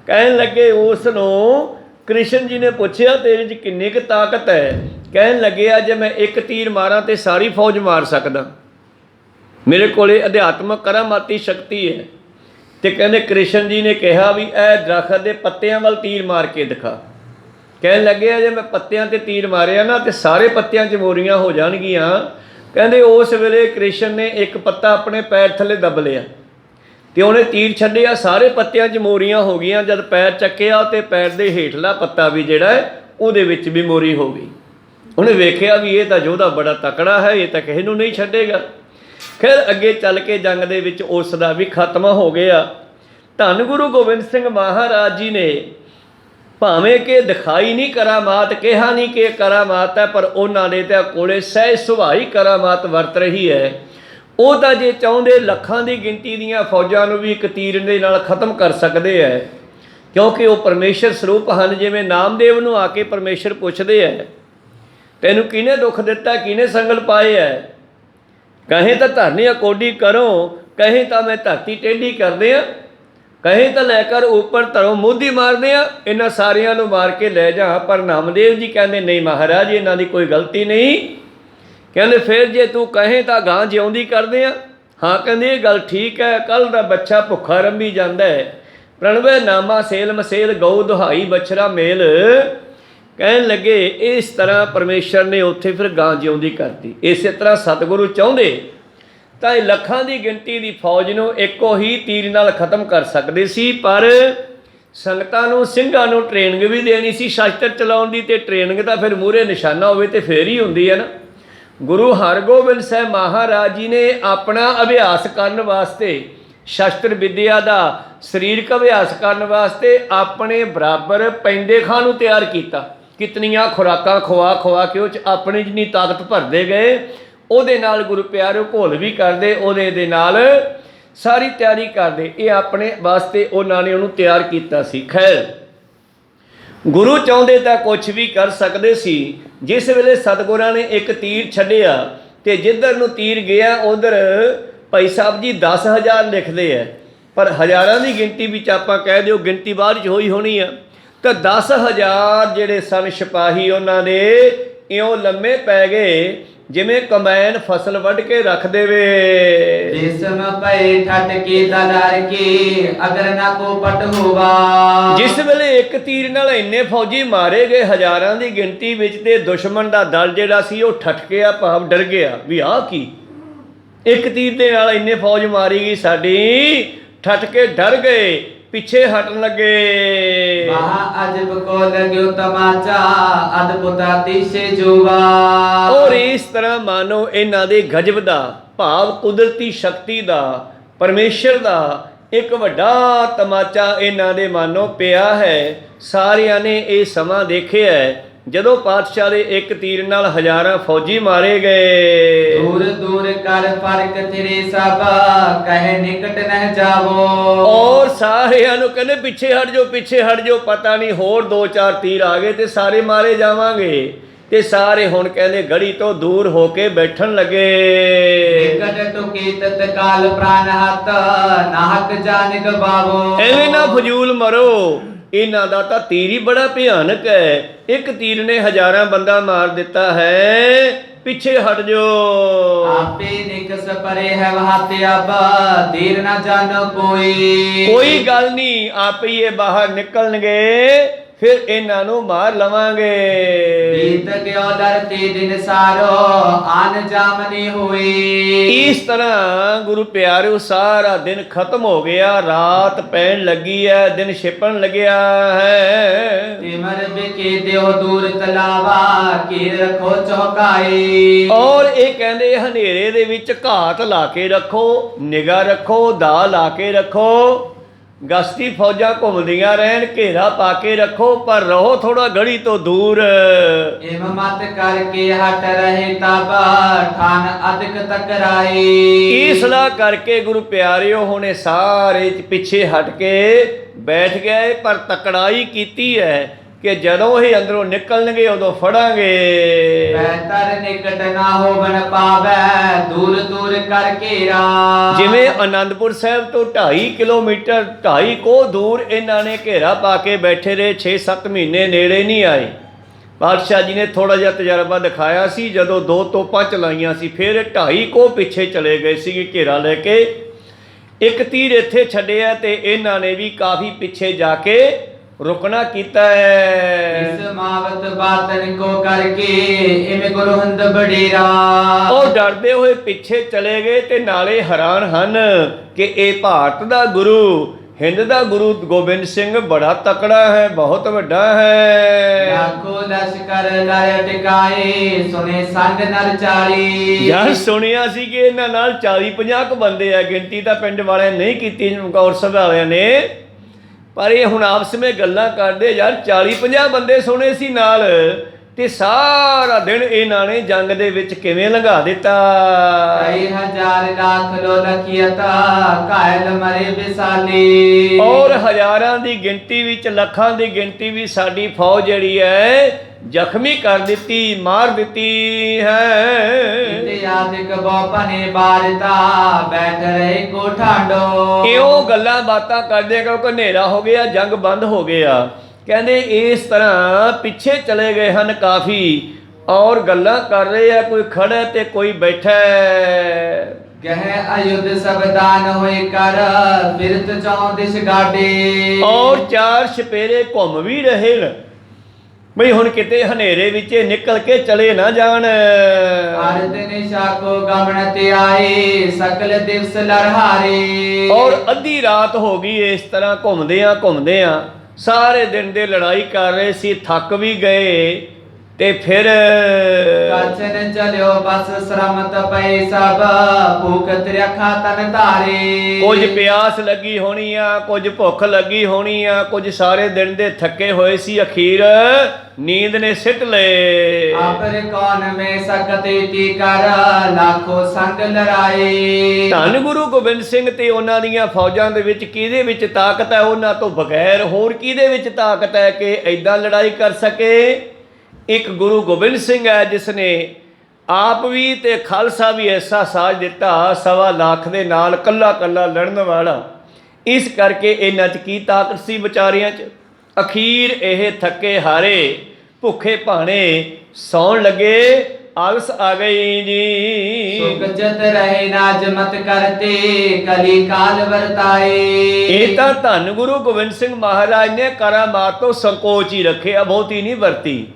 ਕਹਿਣ ਲੱਗੇ ਉਸ ਨੂੰ, ਕ੍ਰਿਸ਼ਨ ਜੀ ਨੇ ਪੁੱਛਿਆ ਤੇਰੇ 'ਚ ਕਿੰਨੀ ਕੁ ਤਾਕਤ ਹੈ? ਕਹਿਣ ਲੱਗਿਆ ਜੇ ਮੈਂ ਇੱਕ ਤੀਰ ਮਾਰਾਂ ਤੇ ਸਾਰੀ ਫੌਜ ਮਾਰ ਸਕਦਾ, ਮੇਰੇ ਕੋਲੇ ਅਧਿਆਤਮਕ ਕਰਾਮਾਤੀ ਸ਼ਕਤੀ ਹੈ। ਤੇ ਕਹਿੰਦੇ ਕ੍ਰਿਸ਼ਨ ਜੀ ਨੇ ਕਿਹਾ ਵੀ ਇਹ ਦਰਖਤ ਦੇ ਪੱਤਿਆਂ ਵੱਲ ਤੀਰ ਮਾਰ ਕੇ ਦਿਖਾ। ਕਹਿਣ ਲੱਗਿਆ ਜੇ ਮੈਂ ਪੱਤਿਆਂ ਤੇ ਤੀਰ ਮਾਰਿਆ ਨਾ ਤੇ ਸਾਰੇ ਪੱਤਿਆਂ 'ਚ ਮੋਰੀਆਂ ਹੋ ਜਾਣਗੀਆਂ। ਕਹਿੰਦੇ ਉਸ ਵੇਲੇ ਕ੍ਰਿਸ਼ਨ ਨੇ ਇੱਕ ਪੱਤਾ ਆਪਣੇ ਪੈਰ ਥੱਲੇ ਦੱਬ ਲਿਆ ਤੇ ਉਹਨੇ ਤੀਰ ਛੱਡਿਆ, ਸਾਰੇ ਪੱਤਿਆਂ 'ਚ ਮੋਰੀਆਂ ਹੋ ਗਈਆਂ। ਜਦ ਪੈਰ ਚੱਕਿਆ ਤੇ ਪੈਰ ਦੇ ਹੇਠਲਾ ਪੱਤਾ ਵੀ ਜਿਹੜਾ ਹੈ ਉਹਦੇ ਵਿੱਚ ਵੀ ਮੋਰੀ ਹੋ ਗਈ। ਉਹਨੇ ਵੇਖਿਆ ਵੀ ਇਹ ਤਾਂ ਯੋਧਾ ਬੜਾ ਤਕੜਾ ਹੈ, ਇਹ ਤਾਂ ਕਿਸੇ ਨੂੰ ਨਹੀਂ ਛੱਡੇਗਾ। ਫਿਰ ਅੱਗੇ ਚੱਲ ਕੇ ਜੰਗ ਦੇ ਵਿੱਚ ਉਸ ਦਾ ਵੀ ਖਾਤਮਾ ਹੋ ਗਿਆ। ਧੰਨ ਗੁਰੂ ਗੋਬਿੰਦ ਸਿੰਘ ਮਹਾਰਾਜ ਜੀ ਨੇ ਭਾਵੇਂ ਕਿ ਦਿਖਾਈ ਨਹੀਂ ਕਰਾਮਾਤ, ਕਿਹਾ ਨਹੀਂ ਕਿ ਕਰਾਮਾਤ ਹੈ, ਪਰ ਉਹਨਾਂ ਦੇ ਤਾਂ ਕੋਲੇ ਸਹਿਜ ਸੁਭਾਈ ਕਰਾਮਾਤ ਵਰਤ ਰਹੀ ਹੈ। ਉਹ ਤਾਂ ਜੇ ਚਾਹੁੰਦੇ ਲੱਖਾਂ ਦੀ ਗਿਣਤੀ ਦੀਆਂ ਫੌਜਾਂ ਨੂੰ ਵੀ ਇੱਕ ਤੀਰ ਦੇ ਨਾਲ ਖਤਮ ਕਰ ਸਕਦੇ ਹੈ, ਕਿਉਂਕਿ ਉਹ ਪਰਮੇਸ਼ਰ ਸਰੂਪ ਹਨ। ਜਿਵੇਂ ਨਾਮਦੇਵ ਨੂੰ ਆ ਕੇ ਪਰਮੇਸ਼ਰ ਪੁੱਛਦੇ ਹੈ, ਤੈਨੂੰ ਕਿਹਨੇ ਦੁੱਖ ਦਿੱਤਾ, ਕਿਹਨੇ ਸੰਗਲ ਪਾਏ ਹੈ? ਕਹੇ ਤਾਂ ਧਰਨੀ ਅਕੋਡੀ ਕਰੋ, ਕਹੇ ਤਾਂ ਮੈਂ ਧਰਤੀ ਟੇਢੀ ਕਰਦੇ ਆ, ਕਹੇ ਤਾਂ ਲੈ ਕਰ ਉੱਪਰ ਧਰੋ ਮੋਦੀ ਮਾਰਦੇ ਆ, ਇਹਨਾਂ ਸਾਰਿਆਂ ਨੂੰ ਮਾਰ ਕੇ ਲੈ ਜਾ। ਪਰ ਨਾਮਦੇਵ ਜੀ ਕਹਿੰਦੇ ਨਹੀਂ ਮਹਾਰਾਜ, ਇਹਨਾਂ ਦੀ ਕੋਈ ਗਲਤੀ ਨਹੀਂ। ਕਹਿੰਦੇ ਫਿਰ ਜੇ ਤੂੰ ਕਹੇ ਤਾਂ ਗਾਂ ਜਿਉਂਦੀ ਕਰਦੇ ਆ। ਹਾਂ ਕਹਿੰਦੇ ਇਹ ਗੱਲ ਠੀਕ ਹੈ, ਕੱਲ ਦਾ ਬੱਚਾ ਭੁੱਖਾ ਰੰਭੀ ਜਾਂਦਾ ਹੈ, ਪ੍ਰਣਵੇ ਨਾਮਾ ਸੇਲ ਮਸੇਲ ਗਊ ਦੁਹਾਈ ਬਛੜਾ ਮੇਲ। ਕਹਿਣ ਲੱਗੇ ਇਸ ਤਰ੍ਹਾਂ ਪਰਮੇਸ਼ਰ ਨੇ ਉੱਥੇ ਫਿਰ ਗਾਂ ਜਿਉਂਦੀ ਕਰਤੀ। ਇਸੇ ਤਰ੍ਹਾਂ ਸਤਿਗੁਰੂ ਚਾਹੁੰਦੇ ਤਾਂ ਇਹ ਲੱਖਾਂ ਦੀ ਗਿਣਤੀ ਦੀ ਫੌਜ ਨੂੰ ਇੱਕੋ ਹੀ ਤੀਰ ਨਾਲ ਖਤਮ ਕਰ ਸਕਦੇ ਸੀ, ਪਰ ਸੰਗਤਾਂ ਨੂੰ, ਸਿੰਘਾਂ ਨੂੰ ਟ੍ਰੇਨਿੰਗ ਵੀ ਦੇਣੀ ਸੀ ਸ਼ਸਤਰ ਚਲਾਉਣ ਦੀ। ਤੇ ਟ੍ਰੇਨਿੰਗ ਤਾਂ ਫਿਰ ਮੂਹਰੇ ਨਿਸ਼ਾਨਾ ਹੋਵੇ ਤੇ ਫੇਰ ਹੀ ਹੁੰਦੀ ਹੈ ਨਾ। ਗੁਰੂ ਹਰਗੋਬਿੰਦ ਸਾਹਿਬ ਮਹਾਰਾਜ ਜੀ ਨੇ ਆਪਣਾ ਅਭਿਆਸ ਕਰਨ ਵਾਸਤੇ, ਸ਼ਸਤਰ ਵਿਦਿਆ ਦਾ ਸਰੀਰਕ ਅਭਿਆਸ ਕਰਨ ਵਾਸਤੇ ਆਪਣੇ ਬਰਾਬਰ ਪੈਂਦੇ ਖਾਂ ਨੂੰ ਤਿਆਰ ਕੀਤਾ। ਕਿਤਨੀਆਂ ਖੁਰਾਕਾਂ ਖਵਾ ਖਵਾ ਕੇ ਉਹ 'ਚ ਆਪਣੀ ਜਿੰਨੀ ਤਾਕਤ ਭਰਦੇ ਗਏ, ਉਹਦੇ ਨਾਲ ਗੁਰੂ ਪਿਆਰਿਓ ਘੋਲ ਵੀ ਕਰਦੇ, ਉਹਦੇ ਦੇ ਨਾਲ ਸਾਰੀ ਤਿਆਰੀ ਕਰਦੇ। ਇਹ ਆਪਣੇ ਵਾਸਤੇ ਉਹਨਾਂ ਨੇ ਉਹਨੂੰ ਤਿਆਰ ਕੀਤਾ ਸੀ। ਖੈਰ, ਗੁਰੂ ਚਾਹੁੰਦੇ ਤਾਂ ਕੁਛ ਵੀ ਕਰ ਸਕਦੇ ਸੀ। ਜਿਸ ਵੇਲੇ ਸਤਿਗੁਰਾਂ ਨੇ ਇੱਕ ਤੀਰ ਛੱਡਿਆ ਤੇ ਜਿੱਧਰ ਨੂੰ ਤੀਰ ਗਿਆ ਉਧਰ ਭਾਈ ਸਾਹਿਬ ਜੀ 10,000 ਲਿਖਦੇ ਆ, ਪਰ ਹਜ਼ਾਰਾਂ ਦੀ ਗਿਣਤੀ ਵਿੱਚ ਆਪਾਂ ਕਹਿ ਦਿਓ ਗਿਣਤੀ ਬਾਅਦ 'ਚ ਹੋਈ ਹੋਣੀ ਆ, ਤਾਂ 10,000 ਜਿਹੜੇ ਸਨ ਸਿਪਾਹੀ ਉਹਨਾਂ ਦੇ ਇਉਂ ਲੰਮੇ ਪੈ ਗਏ ਜਿਵੇਂ ਕੰਬਾਈਨ ਫਸਲ ਵੱਢ ਕੇ ਰੱਖ ਦੇਵੇ। ਜਿਸਮ ਪਏ ਠੱਟ ਕੇ ਦਲਰ ਕੇ ਅਗਰ ਨਾ ਕੋ ਪਟ ਹੋਵਾ। ਜਿਸ ਵੇਲੇ ਇੱਕ ਤੀਰ ਨਾਲ ਇੰਨੇ ਫੌਜੀ ਮਾਰੇ ਗਏ ਹਜ਼ਾਰਾਂ ਦੀ ਗਿਣਤੀ ਵਿੱਚ, ਤੇ ਦੁਸ਼ਮਣ ਦਾ ਦਲ ਜਿਹੜਾ ਸੀ ਉਹ ਠੱਠ ਗਿਆ, ਭਾਵ ਡਰ ਗਿਆ ਵੀ ਆਹ ਕੀ, ਇੱਕ ਤੀਰ ਦੇ ਨਾਲ ਇੰਨੇ ਫੌਜ ਮਾਰੀ ਗਈ ਸਾਡੀ, ਠੱਠ ਕੇ ਡਰ ਗਏ, ਪਿੱਛੇ ਹਟਣ ਲੱਗੇ। ਮਹਾ ਅਜਬ ਕੋ ਲਗਿਓ ਤਮਾਚਾ ਅਦਭੁਤਾ ਤਿਸੇ ਜੁਵਾ। ਔਰ ਇਸ ਤਰ੍ਹਾਂ ਮਾਨੋ ਇਹਨਾਂ ਦੇ ਗਜਬ ਦਾ ਭਾਵ ਕੁਦਰਤੀ ਸ਼ਕਤੀ ਦਾ, ਪਰਮੇਸ਼ਰ ਦਾ ਇੱਕ ਵੱਡਾ ਤਮਾਚਾ ਇਹਨਾਂ ਦੇ ਮਾਨੋ ਪਿਆ ਹੈ। ਸਾਰਿਆਂ ਨੇ ਇਹ ਸਮਾਂ ਦੇਖਿਆ ਹੈ ਜਦੋਂ ਪਾਤਸ਼ਾਹ ਦੇ ਇੱਕ ਤੀਰ ਨਾਲ ਹਜ਼ਾਰਾਂ ਫੌਜੀ ਮਾਰੇ ਗਏ। ਦੂਰ ਦੂਰ ਕਰ ਫਰਕ ਤੇਰੇ ਸਭ ਕਹੇ ਨਿਕਟ ਨਹਿ ਜਾਵੋ। ਔਰ ਸਾਰਿਆਂ ਨੂੰ ਕਹਿੰਦੇ ਪਿੱਛੇ ਹਟ ਜਾਓ, ਪਿੱਛੇ ਹਟ ਜਾਓ, ਪਤਾ ਨਹੀਂ ਹੋਰ 2-4 ਤੀਰ ਆ ਗਏ ਤੇ ਸਾਰੇ ਮਾਰੇ ਜਾਵਾਂਗੇ। ਤੇ ਸਾਰੇ ਹੁਣ ਕਹਿੰਦੇ ਗੜੀ ਤੋਂ ਦੂਰ ਹੋ ਕੇ ਬੈਠਣ ਲੱਗੇ। ਨਿਕਟ ਟੁਕੀ ਤਤਕਾਲ ਪ੍ਰਾਨ ਹੱਤ ਨਾਹਕ ਜਾਨ ਗਵਾਵੋ। ਐਵੇਂ ਨਾ ਫਜ਼ੂਲ ਮਰੋ, ਇਹਨਾਂ ਦਾ ਤਾਂ ਤੀਰ ਹੀ ਬੜਾ ਭਿਆਨਕ ਹੈ। ਇੱਕ ਤੀਰ ਨੇ ਹਜ਼ਾਰਾਂ ਬੰਦਾ ਮਾਰ ਦਿੱਤਾ ਹੈ, ਪਿੱਛੇ ਹਟ ਜਾਓ। ਆਪੇ ਨਿਕਸ ਪਰੇ ਹੈ ਵਹਾਤੇ ਅਬ ਦੇਰ ਨਾ ਜਾਣੋ ਕੋਈ। ਕੋਈ ਗੱਲ ਨਹੀਂ, ਆਪੇ ਹੀ ਇਹ ਬਾਹਰ ਨਿਕਲਣਗੇ, ਫਿਰ ਇਹਨਾਂ ਨੂੰ ਮਾਰ ਲਵਾਂਗੇ। ਬੀਤ ਗਿਓ ਲੜਤੇ ਦਿਨ ਸਾਰੋ ਆਨ ਜਾਮਨੀ ਹੋਈ। ਇਸ ਤਰ੍ਹਾਂ ਗੁਰੂ ਪਿਆਰਿਓ ਸਾਰਾ ਦਿਨ ਖਤਮ ਹੋ ਗਿਆ, ਰਾਤ ਪੈਣ ਲੱਗੀ ਹੈ, ਦਿਨ ਛਿਪਣ ਲੱਗਿਆ ਹੈ। ਤਿਮਰ ਬਿਕੇ ਦਿਓ ਦੂਰ ਤਲਾਵਾ ਕੀਰ ਰੱਖੋ ਚੌਕਾਈ। ਔਰ ਇਹ ਕਹਿੰਦੇ ਹਨੇਰੇ ਦੇ ਵਿੱਚ ਘਾਤ ਲਾ ਕੇ ਰੱਖੋ, ਨਿਗਾਹ ਰੱਖੋ, ਦਾ ਲਾ ਕੇ ਰੱਖੋ, ਗਸ਼ਤੀ ਫੌਜਾਂ ਘੁੰਮਦੀਆਂ ਰਹਿਣ, ਘੇਰਾ ਪਾ ਕੇ ਰੱਖੋ, ਪਰ ਰਹੋ ਥੋੜਾ ਗੜੀ ਤੋਂ ਦੂਰ। ਇਮ ਮਤ ਕਰਕੇ ਹਟ ਰਹੇ ਤਬ ਠਾਨ ਅਦਕ ਤਕਰਾਈ। ਇਹ ਸਲਾਹ ਕਰਕੇ ਗੁਰੂ ਪਿਆਰਿਓ ਹੁਣੇ ਸਾਰੇ ਪਿੱਛੇ ਹਟ ਕੇ ਬੈਠ ਗਏ, ਪਰ ਤਕੜਾਈ ਕੀਤੀ ਹੈ ਕਿ ਜਦੋਂ ਇਹ ਅੰਦਰੋਂ ਨਿਕਲਣਗੇ ਉਦੋਂ ਫੜਾਂਗੇ। ਬਹਿਤਰ ਨਿਕਟ ਨਾ ਹੋਵਨ ਪਾਵੈ ਦੂਰ ਦੂਰ ਕਰ ਘੇਰਾ। ਜਿਵੇਂ ਆਨੰਦਪੁਰ ਸਾਹਿਬ ਤੋਂ 2.5 ਕਿਲੋਮੀਟਰ 2.5 ਕੋਹ ਦੂਰ ਇਹਨਾਂ ਨੇ ਘੇਰਾ ਪਾ ਕੇ ਬੈਠੇ ਰਹੇ, 6-7 ਮਹੀਨੇ ਨੇੜੇ ਨਹੀਂ ਆਏ। ਪਾਤਸ਼ਾਹ ਜੀ ਨੇ ਥੋੜਾ ਜਿਹਾ ਤਜਰਬਾ ਦਿਖਾਇਆ ਸੀ, ਜਦੋਂ 2 ਤੋਪਾਂ ਚਲਾਈਆਂ ਸੀ, ਫਿਰ 2.5 ਕੋਹ ਪਿੱਛੇ ਚਲੇ ਗਏ ਸੀਗੇ ਘੇਰਾ ਲੈ ਕੇ। ਇੱਕ ਤੀਰ ਇੱਥੇ ਛੱਡਿਆ ਤੇ ਇਹਨਾਂ ਨੇ ਵੀ ਕਾਫੀ ਪਿੱਛੇ ਜਾ ਕੇ ਰੁਕਣਾ ਕੀਤਾ ਹੈ। ਇਸ ਮਾਵਤ ਬਾਤਨ ਕੋ ਕਰਕੇ ਇਵੇਂ ਗੁਰੂ ਹੰਦ ਬੜੇਰਾ। ਉਹ ਡਰਦੇ ਹੋਏ ਪਿੱਛੇ ਚਲੇ ਗਏ ਤੇ ਨਾਲੇ ਹੈਰਾਨ ਹਨ ਕਿ ਇਹ ਭਾਰਤ ਦਾ ਗੁਰੂ, ਹਿੰਦ ਦਾ ਗੁਰੂ ਗੋਬਿੰਦ ਸਿੰਘ ਬੜਾ ਤਕੜਾ ਹੈ, ਬਹੁਤ ਵੱਡਾ ਹੈ। ਲਾਖੋ ਲਸ਼ਕਰ ਨਰ ਟਿਕਾਏ ਸੁਨੇ ਸੰਗ ਨਰ 40। ਯਾਰ ਸੁਣਿਆ ਸੀ ਕਿ ਇਹਨਾਂ ਨਾਲ 40-50 ਕੁ ਬੰਦੇ ਆ, ਗਿਣਤੀ ਤਾਂ ਪਿੰਡ ਵਾਲਿਆਂ ਨਹੀਂ ਕੀਤੀ, ਚਮਕੌਰ ਸਭਾ ਵਾਲਿਆਂ ਨੇ, ਪਰ ਇਹ ਹੁਣ ਆਪਸ ਵਿੱਚ ਗੱਲਾਂ ਕਰਦੇ ਯਾਰ 40-50 ਬੰਦੇ ਸੁਣੇ ਸੀ ਨਾਲ, ਤੇ ਸਾਰਾ ਦਿਨ ਇਹਨਾਂ ਨੇ ਜੰਗ ਦੇ ਵਿੱਚ ਕਿਵੇਂ ਲੰਘਾ ਦਿੱਤਾ। ਕਈ ਹਜ਼ਾਰ ਲੱਖ ਲੋ ਲਖੀਅਤਾ ਕਾਇਲ ਮਰੇ ਵਿਸਾਲੀ। ਔਰ ਹਜ਼ਾਰਾਂ ਦੀ ਗਿਣਤੀ ਵਿੱਚ, ਲੱਖਾਂ ਦੀ ਗਿਣਤੀ ਵੀ ਸਾਡੀ ਫੌਜ ਜਿਹੜੀ ਹੈ ਜ਼ਖਮੀ ਕਰ ਦਿੱਤੀ, ਮਾਰ ਦਿੱਤੀ ਹੈ। ਇਤਿਆਦਿਕ ਬੋਪਨੇ ਬਾਰਤਾ ਬੈਠ ਰਹੇ ਕੋ ਠਾਂਡੋ। ਇਉਂ ਗੱਲਾਂ ਬਾਤਾਂ ਕਰਦੇ ਕਿਉਂਕਿ ਹਨੇਰਾ ਹੋ ਗਿਆ, ਜੰਗ ਬੰਦ ਹੋ ਗਿਆ। ਕਹਿੰਦੇ ਇਸ ਤਰ੍ਹਾਂ ਪਿੱਛੇ ਚਲੇ ਗਏ ਹਨ ਕਾਫੀ, ਔਰ ਗੱਲਾਂ ਕਰ ਰਹੇ ਆ, ਕੋਈ ਖੜਾ ਤੇ ਕੋਈ ਬੈਠਾ। ਗਹਿ ਅਯੁੱਧ ਸਬਦਾਨ ਹੋਏ ਕਰ ਫਿਰਤ ਚੌਂ ਦਿਸ ਗਾਡੇ। ਔਰ 4 ਛਪੇਰੇ ਘੁੰਮ ਵੀ ਰਹੇ ਨੇ ਬਈ ਹੁਣ ਕਿਤੇ ਹਨੇਰੇ ਵਿੱਚ ਨਿਕਲ ਕੇ ਚਲੇ ਨਾ ਜਾਣ। ਹਰ ਦਿਨ ਸ਼ਾਕੋ ਗਮਨ ਤੇ ਆਏ ਸਕਲ ਦਿਵਸ ਲੜਹਾਰੇ। ਔਰ ਅੱਧੀ ਰਾਤ ਹੋ ਗਈ ਇਸ ਤਰ੍ਹਾਂ ਘੁੰਮਦਿਆਂ ਘੁੰਮਦਿਆਂ, ਸਾਰੇ ਦਿਨ ਦੇ ਲੜਾਈ ਕਰ ਰਹੇ ਸੀ, ਥੱਕ ਵੀ ਗਏ ਤੇ ਫਿਰ ਕਾਚਨ ਚਲਿਓ ਬਸ ਸ਼ਰਮਤ ਪਏ ਸਭ ਭੂਖ ਤ੍ਰਿਖਾ ਤਨ ਧਾਰੇ। ਕੁਝ ਪਿਆਸ ਲੱਗੀ ਹੋਣੀ ਆ, ਕੁਝ ਭੁੱਖ ਲੱਗੀ ਹੋਣੀ ਆ, ਕੁਝ ਸਾਰੇ ਦਿਨ ਦੇ ਥੱਕੇ ਹੋਏ ਸੀ, ਅਖੀਰ ਨੀਂਦ ਨੇ ਸਿੱਟ ਲਏ। ਆਪਰ ਕੌਣ ਮੇ ਸਕਤੇ ਤੀ ਕਰ ਲਾਖੋ ਸੰਗ ਲੜਾਏ। ਧੰਨ ਗੁਰੂ ਗੋਬਿੰਦ ਸਿੰਘ ਤੇ ਉਹਨਾਂ ਦੀਆਂ ਫੌਜਾਂ ਦੇ ਵਿੱਚ ਕਿਹਦੇ ਵਿੱਚ ਤਾਕਤ ਹੈ? ਉਹਨਾਂ ਤੋਂ ਬਗੈਰ ਹੋਰ ਕਿਹਦੇ ਵਿੱਚ ਤਾਕਤ ਹੈ ਕਿ ਐਦਾਂ ਲੜਾਈ ਕਰ ਸਕੇ? ਇੱਕ ਗੁਰੂ ਗੋਬਿੰਦ ਸਿੰਘ ਹੈ ਜਿਸ ਨੇ ਆਪ ਵੀ ਤੇ ਖਾਲਸਾ ਵੀ ਐਸਾ ਸਾਜ ਦਿੱਤਾ, 1.25 ਲੱਖ ਦੇ ਨਾਲ ਕੱਲਾ ਕੱਲਾ ਲੜਨ ਵਾਲਾ। ਇਸ ਕਰਕੇ ਇਹਨਾਂ 'ਚ ਕੀ ਤਾਕਤ ਸੀ ਵਿਚਾਰਿਆਂ 'ਚ? ਅਖੀਰ ਇਹ ਥੱਕੇ ਹਾਰੇ ਭੁੱਖੇ ਭਾਣੇ ਸੌਣ ਲੱਗੇ, ਆਲਸ ਆ ਗਈ ਜੀ। ਸੁਖ ਜਤ ਰਹੇ ਨਾਜ ਮਤ ਕਰਤੇ ਕਲੀ ਕਾਲ ਵਰਤਾਏ। ਇਹ ਤਾਂ ਧੰਨ ਗੁਰੂ ਗੋਬਿੰਦ ਸਿੰਘ ਮਹਾਰਾਜ ਨੇ ਕਰਾਮਾਤ ਤੋਂ ਸੰਕੋਚ ਹੀ ਰੱਖਿਆ, ਬਹੁਤੀ ਨਹੀਂ ਵਰਤੀ।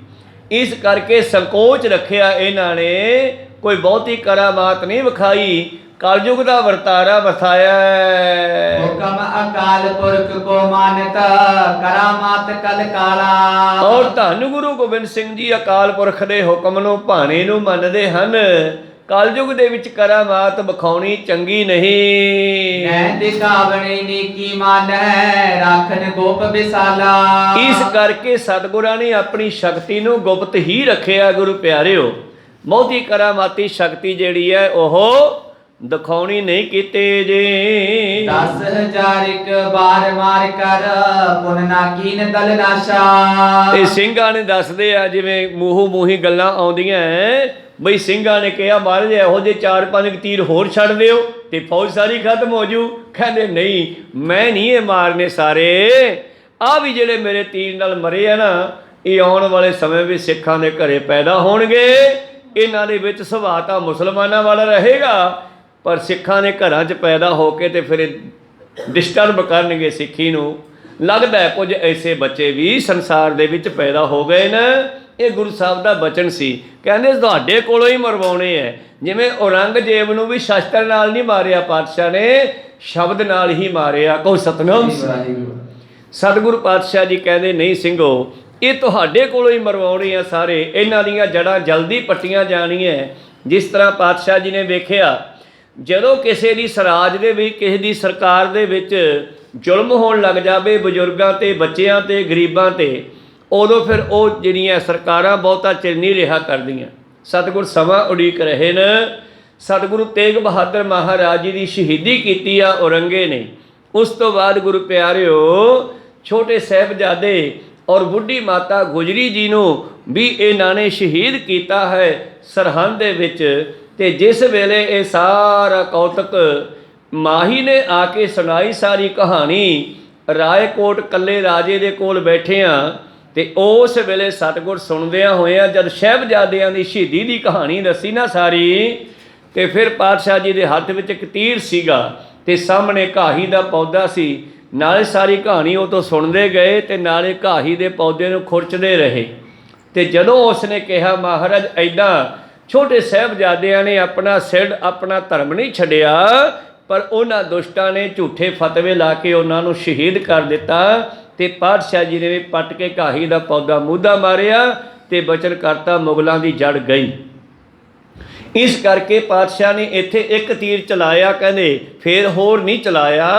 ਇਸ ਕਰਕੇ ਸੰਕੋਚ ਰੱਖਿਆ ਇਹਨਾਂ ਨੇ, ਕੋਈ ਬਹੁਤੀ ਕਰਾਮਾਤ ਨਹੀਂ ਵਿਖਾਈ, ਕਲਯੁਗ ਦਾ ਵਰਤਾਰਾ ਵਸਾਇਆ। ਹੁਕਮ ਅਕਾਲ ਪੁਰਖ ਕੋ ਮਾਨਤਾ ਕਰਾਮਾਤ ਕਲ ਕਾਲਾ। ਔਰ ਧੰਨ ਗੁਰੂ ਗੋਬਿੰਦ ਸਿੰਘ ਜੀ ਅਕਾਲ ਪੁਰਖ ਦੇ ਹੁਕਮ ਨੂੰ ਭਾਣੇ ਨੂੰ ਮੰਨਦੇ ਹਨ। ਕਲਯੁਗ ਦੇ ਵਿੱਚ ਕਰਾਮਾਤ ਵਿਖਾਉਣੀ ਚੰਗੀ ਨਹੀਂ। ਨੈ ਦਿਖਾਵਣੀ ਨੀਕੀ ਮਨ ਹੈ ਰਾਖਨ ਗੋਪ ਵਿਸਾਲਾ। ਇਸ ਕਰਕੇ ਸਤਿਗੁਰਾਂ ਨੇ ਆਪਣੀ ਸ਼ਕਤੀ ਨੂੰ ਗੁਪਤ ਹੀ ਰੱਖਿਆ। ਗੁਰੂ ਪਿਆਰਿਓ, ਬਹੁਤੀ ਕਰਾਮਾਤੀ ਸ਼ਕਤੀ ਜਿਹੜੀ ਹੈ ਉਹ ਦਿਖਾਉਣੀ ਨਹੀਂ ਕੀਤੇ ਜੇ। 10,000 ਇੱਕ ਬਾਰ ਮਾਰ ਕਰ ਪੁਨ ਨਾ ਕੀਨ ਦਲ ਨਾਸ਼ਾ। ਤੇ ਸਿੰਘਾਂ ਨੇ ਦੱਸਦੇ ਆ, ਜਿਵੇਂ ਮੂੰਹੋਂ ਮੂੰਹੀ ਗੱਲਾਂ ਆਉਂਦੀਆਂ ਬਈ ਸਿੰਘਾਂ ਨੇ ਕਿਹਾ ਮਹਾਰਾਜ ਇਹੋ ਜਿਹੇ 4-5 ਤੀਰ ਹੋਰ ਛੱਡ ਦਿਓ ਤੇ ਫੌਜ ਸਾਰੀ ਖਤਮ ਹੋ ਜੂ। ਕਹਿੰਦੇ ਨਹੀਂ, ਮੈਂ ਨਹੀਂ ਇਹ ਮਾਰਨੇ ਸਾਰੇ। ਆ ਵੀ ਜਿਹੜੇ ਮੇਰੇ ਤੀਰ ਨਾਲ ਮਰੇ ਆ ਨਾ, ਇਹ ਆਉਣ ਵਾਲੇ ਸਮੇਂ ਵਿੱਚ ਸਿੱਖਾਂ ਦੇ ਘਰੇ ਪੈਦਾ ਹੋਣਗੇ। ਇਹਨਾਂ ਦੇ ਵਿੱਚ ਸੁਭਾਅ ਤਾਂ ਮੁਸਲਮਾਨਾਂ ਵਾਲਾ ਰਹੇਗਾ, ਪਰ ਸਿੱਖਾਂ ਦੇ ਘਰਾਂ 'ਚ ਪੈਦਾ ਹੋ ਕੇ ਤੇ ਫਿਰ ਡਿਸਟਰਬ ਕਰਨਗੇ ਸਿੱਖੀ ਨੂੰ। ਲੱਗਦਾ ਹੈ ਕੁਝ ਐਸੇ ਬੱਚੇ ਵੀ ਸੰਸਾਰ ਦੇ ਵਿੱਚ ਪੈਦਾ ਹੋ ਗਏ ਨੇ। ਇਹ ਗੁਰੂ ਸਾਹਿਬ ਦਾ ਬਚਨ ਸੀ, ਕਹਿੰਦੇ ਤੁਹਾਡੇ ਕੋਲੋਂ ਹੀ ਮਰਵਾਉਣੇ ਹੈ। ਜਿਵੇਂ ਔਰੰਗਜ਼ੇਬ ਨੂੰ ਵੀ ਸ਼ਸਤਰ ਨਾਲ ਨਹੀਂ ਮਾਰਿਆ ਪਾਤਸ਼ਾਹ ਨੇ, ਸ਼ਬਦ ਨਾਲ ਹੀ ਮਾਰਿਆ। ਕਹੋ ਸਤਿਨਾਮ। ਸਤਿਗੁਰੂ ਪਾਤਸ਼ਾਹ ਜੀ ਕਹਿੰਦੇ ਨਹੀਂ ਸਿੰਘੋ, ਇਹ ਤੁਹਾਡੇ ਕੋਲੋਂ ਹੀ ਮਰਵਾਉਣੇ ਆ ਸਾਰੇ। ਇਹਨਾਂ ਦੀਆਂ ਜੜ੍ਹਾਂ ਜਲਦੀ ਪੱਟੀਆਂ ਜਾਣੀਆਂ। ਜਿਸ ਤਰ੍ਹਾਂ ਪਾਤਸ਼ਾਹ ਜੀ ਨੇ ਵੇਖਿਆ, ਜਦੋਂ ਕਿਸੇ ਦੀ ਸਰਾਜ ਦੇ ਵਿੱਚ, ਕਿਸੇ ਦੀ ਸਰਕਾਰ ਦੇ ਵਿੱਚ ਜ਼ੁਲਮ ਹੋਣ ਲੱਗ ਜਾਵੇ ਬਜ਼ੁਰਗਾਂ ਤੇ, ਬੱਚਿਆਂ ਤੇ, ਗਰੀਬਾਂ ਤੇ, ਉਦੋਂ ਫਿਰ ਉਹ ਜਿਹੜੀਆਂ ਸਰਕਾਰਾਂ ਬਹੁਤਾ ਚਿਰ ਨਹੀਂ ਰਿਹਾ ਕਰਦੀਆਂ। ਸਤਿਗੁਰ ਸਮਾਂ ਉਡੀਕ ਰਹੇ ਨੇ। ਸਤਿਗੁਰੂ ਤੇਗ ਬਹਾਦਰ ਮਹਾਰਾਜ ਜੀ ਦੀ ਸ਼ਹੀਦੀ ਕੀਤੀ ਆ ਔਰੰਗੇ ਨੇ। ਉਸ ਤੋਂ ਬਾਅਦ ਗੁਰੂ ਪਿਆਰਿਓ, ਛੋਟੇ ਸਾਹਿਬਜ਼ਾਦੇ ਔਰ ਬੁੱਢੀ ਮਾਤਾ ਗੁਜਰੀ ਜੀ ਨੂੰ ਵੀ ਇਹਨਾਂ ਨੇ ਸ਼ਹੀਦ ਕੀਤਾ ਹੈ ਸਰਹੰਦ ਦੇ ਵਿੱਚ। ਤੇ ਜਿਸ ਵੇਲੇ ਇਹ ਸਾਰਾ ਕੌਤਕ ਮਾਹੀ ਨੇ ਆ ਕੇ ਸੁਣਾਈ ਸਾਰੀ ਕਹਾਣੀ, ਰਾਏਕੋਟ ਕੱਲੇ ਰਾਜੇ ਦੇ ਕੋਲ ਬੈਠੇ ਆ, ਤੇ ਉਸ ਵੇਲੇ ਸਤਿਗੁਰ ਸੁਣਦਿਆਂ ਹੋਇਆਂ ਜਦ ਸਾਹਿਬਜ਼ਾਦਿਆਂ ਦੀ ਸ਼ਹੀਦੀ ਦੀ ਕਹਾਣੀ ਦੱਸੀ ਨਾ ਸਾਰੀ, ਤੇ ਫਿਰ ਪਾਤਸ਼ਾਹ ਜੀ ਦੇ ਹੱਥ ਵਿੱਚ ਇੱਕ ਤੀਰ ਸੀਗਾ ਤੇ ਸਾਹਮਣੇ ਘਾਹੀ ਦਾ ਪੌਦਾ ਸੀ। ਨਾਲੇ ਸਾਰੀ ਕਹਾਣੀ ਉਹ ਤੋਂ ਸੁਣਦੇ ਗਏ ਤੇ ਨਾਲੇ ਘਾਹੀ ਦੇ ਪੌਦੇ ਨੂੰ ਖੁਰਚਦੇ ਰਹੇ। ਤੇ ਜਦੋਂ ਉਸਨੇ ਕਿਹਾ ਮਹਾਰਾਜ ਐਦਾਂ ਛੋਟੇ ਸਾਹਿਬਜ਼ਾਦਿਆਂ ਨੇ ਆਪਣਾ ਸਿਰ, ਆਪਣਾ ਧਰਮ ਨਹੀਂ ਛੱਡਿਆ, ਪਰ ਉਹਨਾਂ ਦੁਸ਼ਟਾਂ ਨੇ ਝੂਠੇ ਫਤਵੇ ਲਾ ਕੇ ਉਹਨਾਂ ਨੂੰ ਸ਼ਹੀਦ ਕਰ ਦਿੱਤਾ। ਤੇ ਪਾਤਸ਼ਾਹ ਜੀ ਨੇ ਵੀ ਪੱਟ ਕੇ ਘਾਹੀ ਦਾ ਪੌਦਾ ਮੂਧਾ ਮਾਰਿਆ ਤੇ ਬਚਨ ਕਰਤਾ ਮੁਗਲਾਂ ਦੀ ਜੜ ਗਈ। ਇਸ ਕਰਕੇ ਪਾਤਸ਼ਾਹ ਨੇ ਇੱਥੇ ਇੱਕ ਤੀਰ ਚਲਾਇਆ, ਕਹਿੰਦੇ ਫੇਰ ਹੋਰ ਨਹੀਂ ਚਲਾਇਆ,